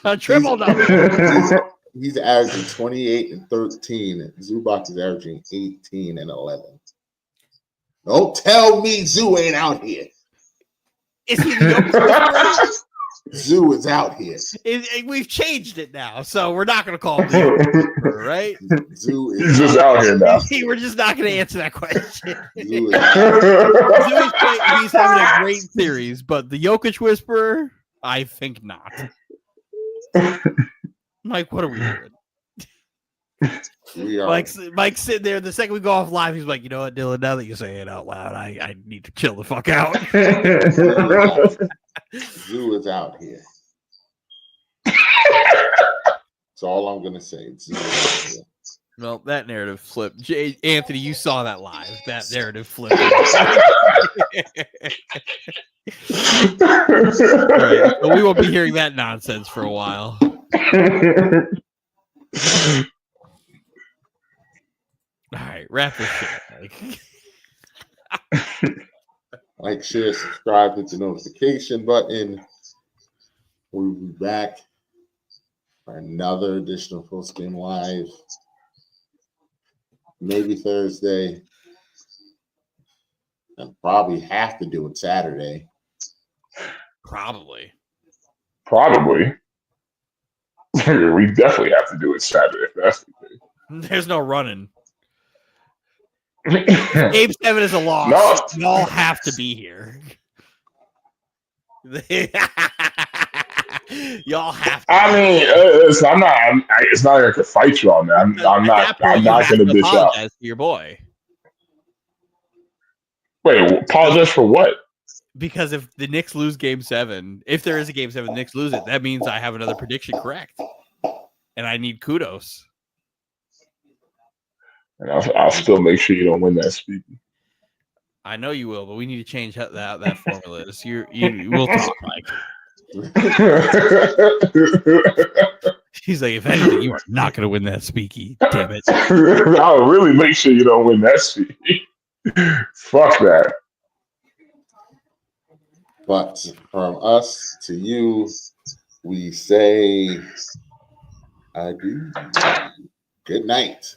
A triple-double. He's averaging 28 and 13. Zubac is averaging 18 and 11. Don't tell me Zoo ain't out here. Is he the Jokic whisperer? Zoo is out here. We've changed it now, so we're not going to call him the Jokic whisperer, right? Zoo is He's just out here now. We're just not going to answer that question. Zoo is out. He's having a great series, but the Jokic whisperer, I think not. Mike, what are we doing? We are. Mike's sitting there. The second we go off live, he's like, you know what, Dylan, now that you say it out loud, I need to chill the fuck out. Zoo is out here. That's all I'm gonna say. Zoo is out here. Well, that narrative flipped. Anthony, you saw that live. That narrative flipped. All right, so we won't be hearing that nonsense for a while. All right, wrap this shit up, Mike. Like, share, subscribe, hit the notification button. We'll be back for another edition of Post Game Live. Maybe Thursday. And probably have to do it Saturday. Probably. We definitely have to do it Saturday if that's the case. There's no running. Game 7 is a loss. No. Y'all have to be here. Y'all have to. I mean, it's not like I can fight you on that. I'm not going to dish out. Apologize to your boy. Wait, apologize for what? Because if the Knicks lose Game 7, if there is a Game 7, the Knicks lose it, that means I have another prediction correct. And I need kudos. And I'll still make sure you don't win that speaking. I know you will, but we need to change that formula is. We'll talk, Mike. He's like, if anything, you are not going to win that speaky. Damn it. I'll really make sure you don't win that speaking. Fuck that. But from us to you, we say adieu. Good night.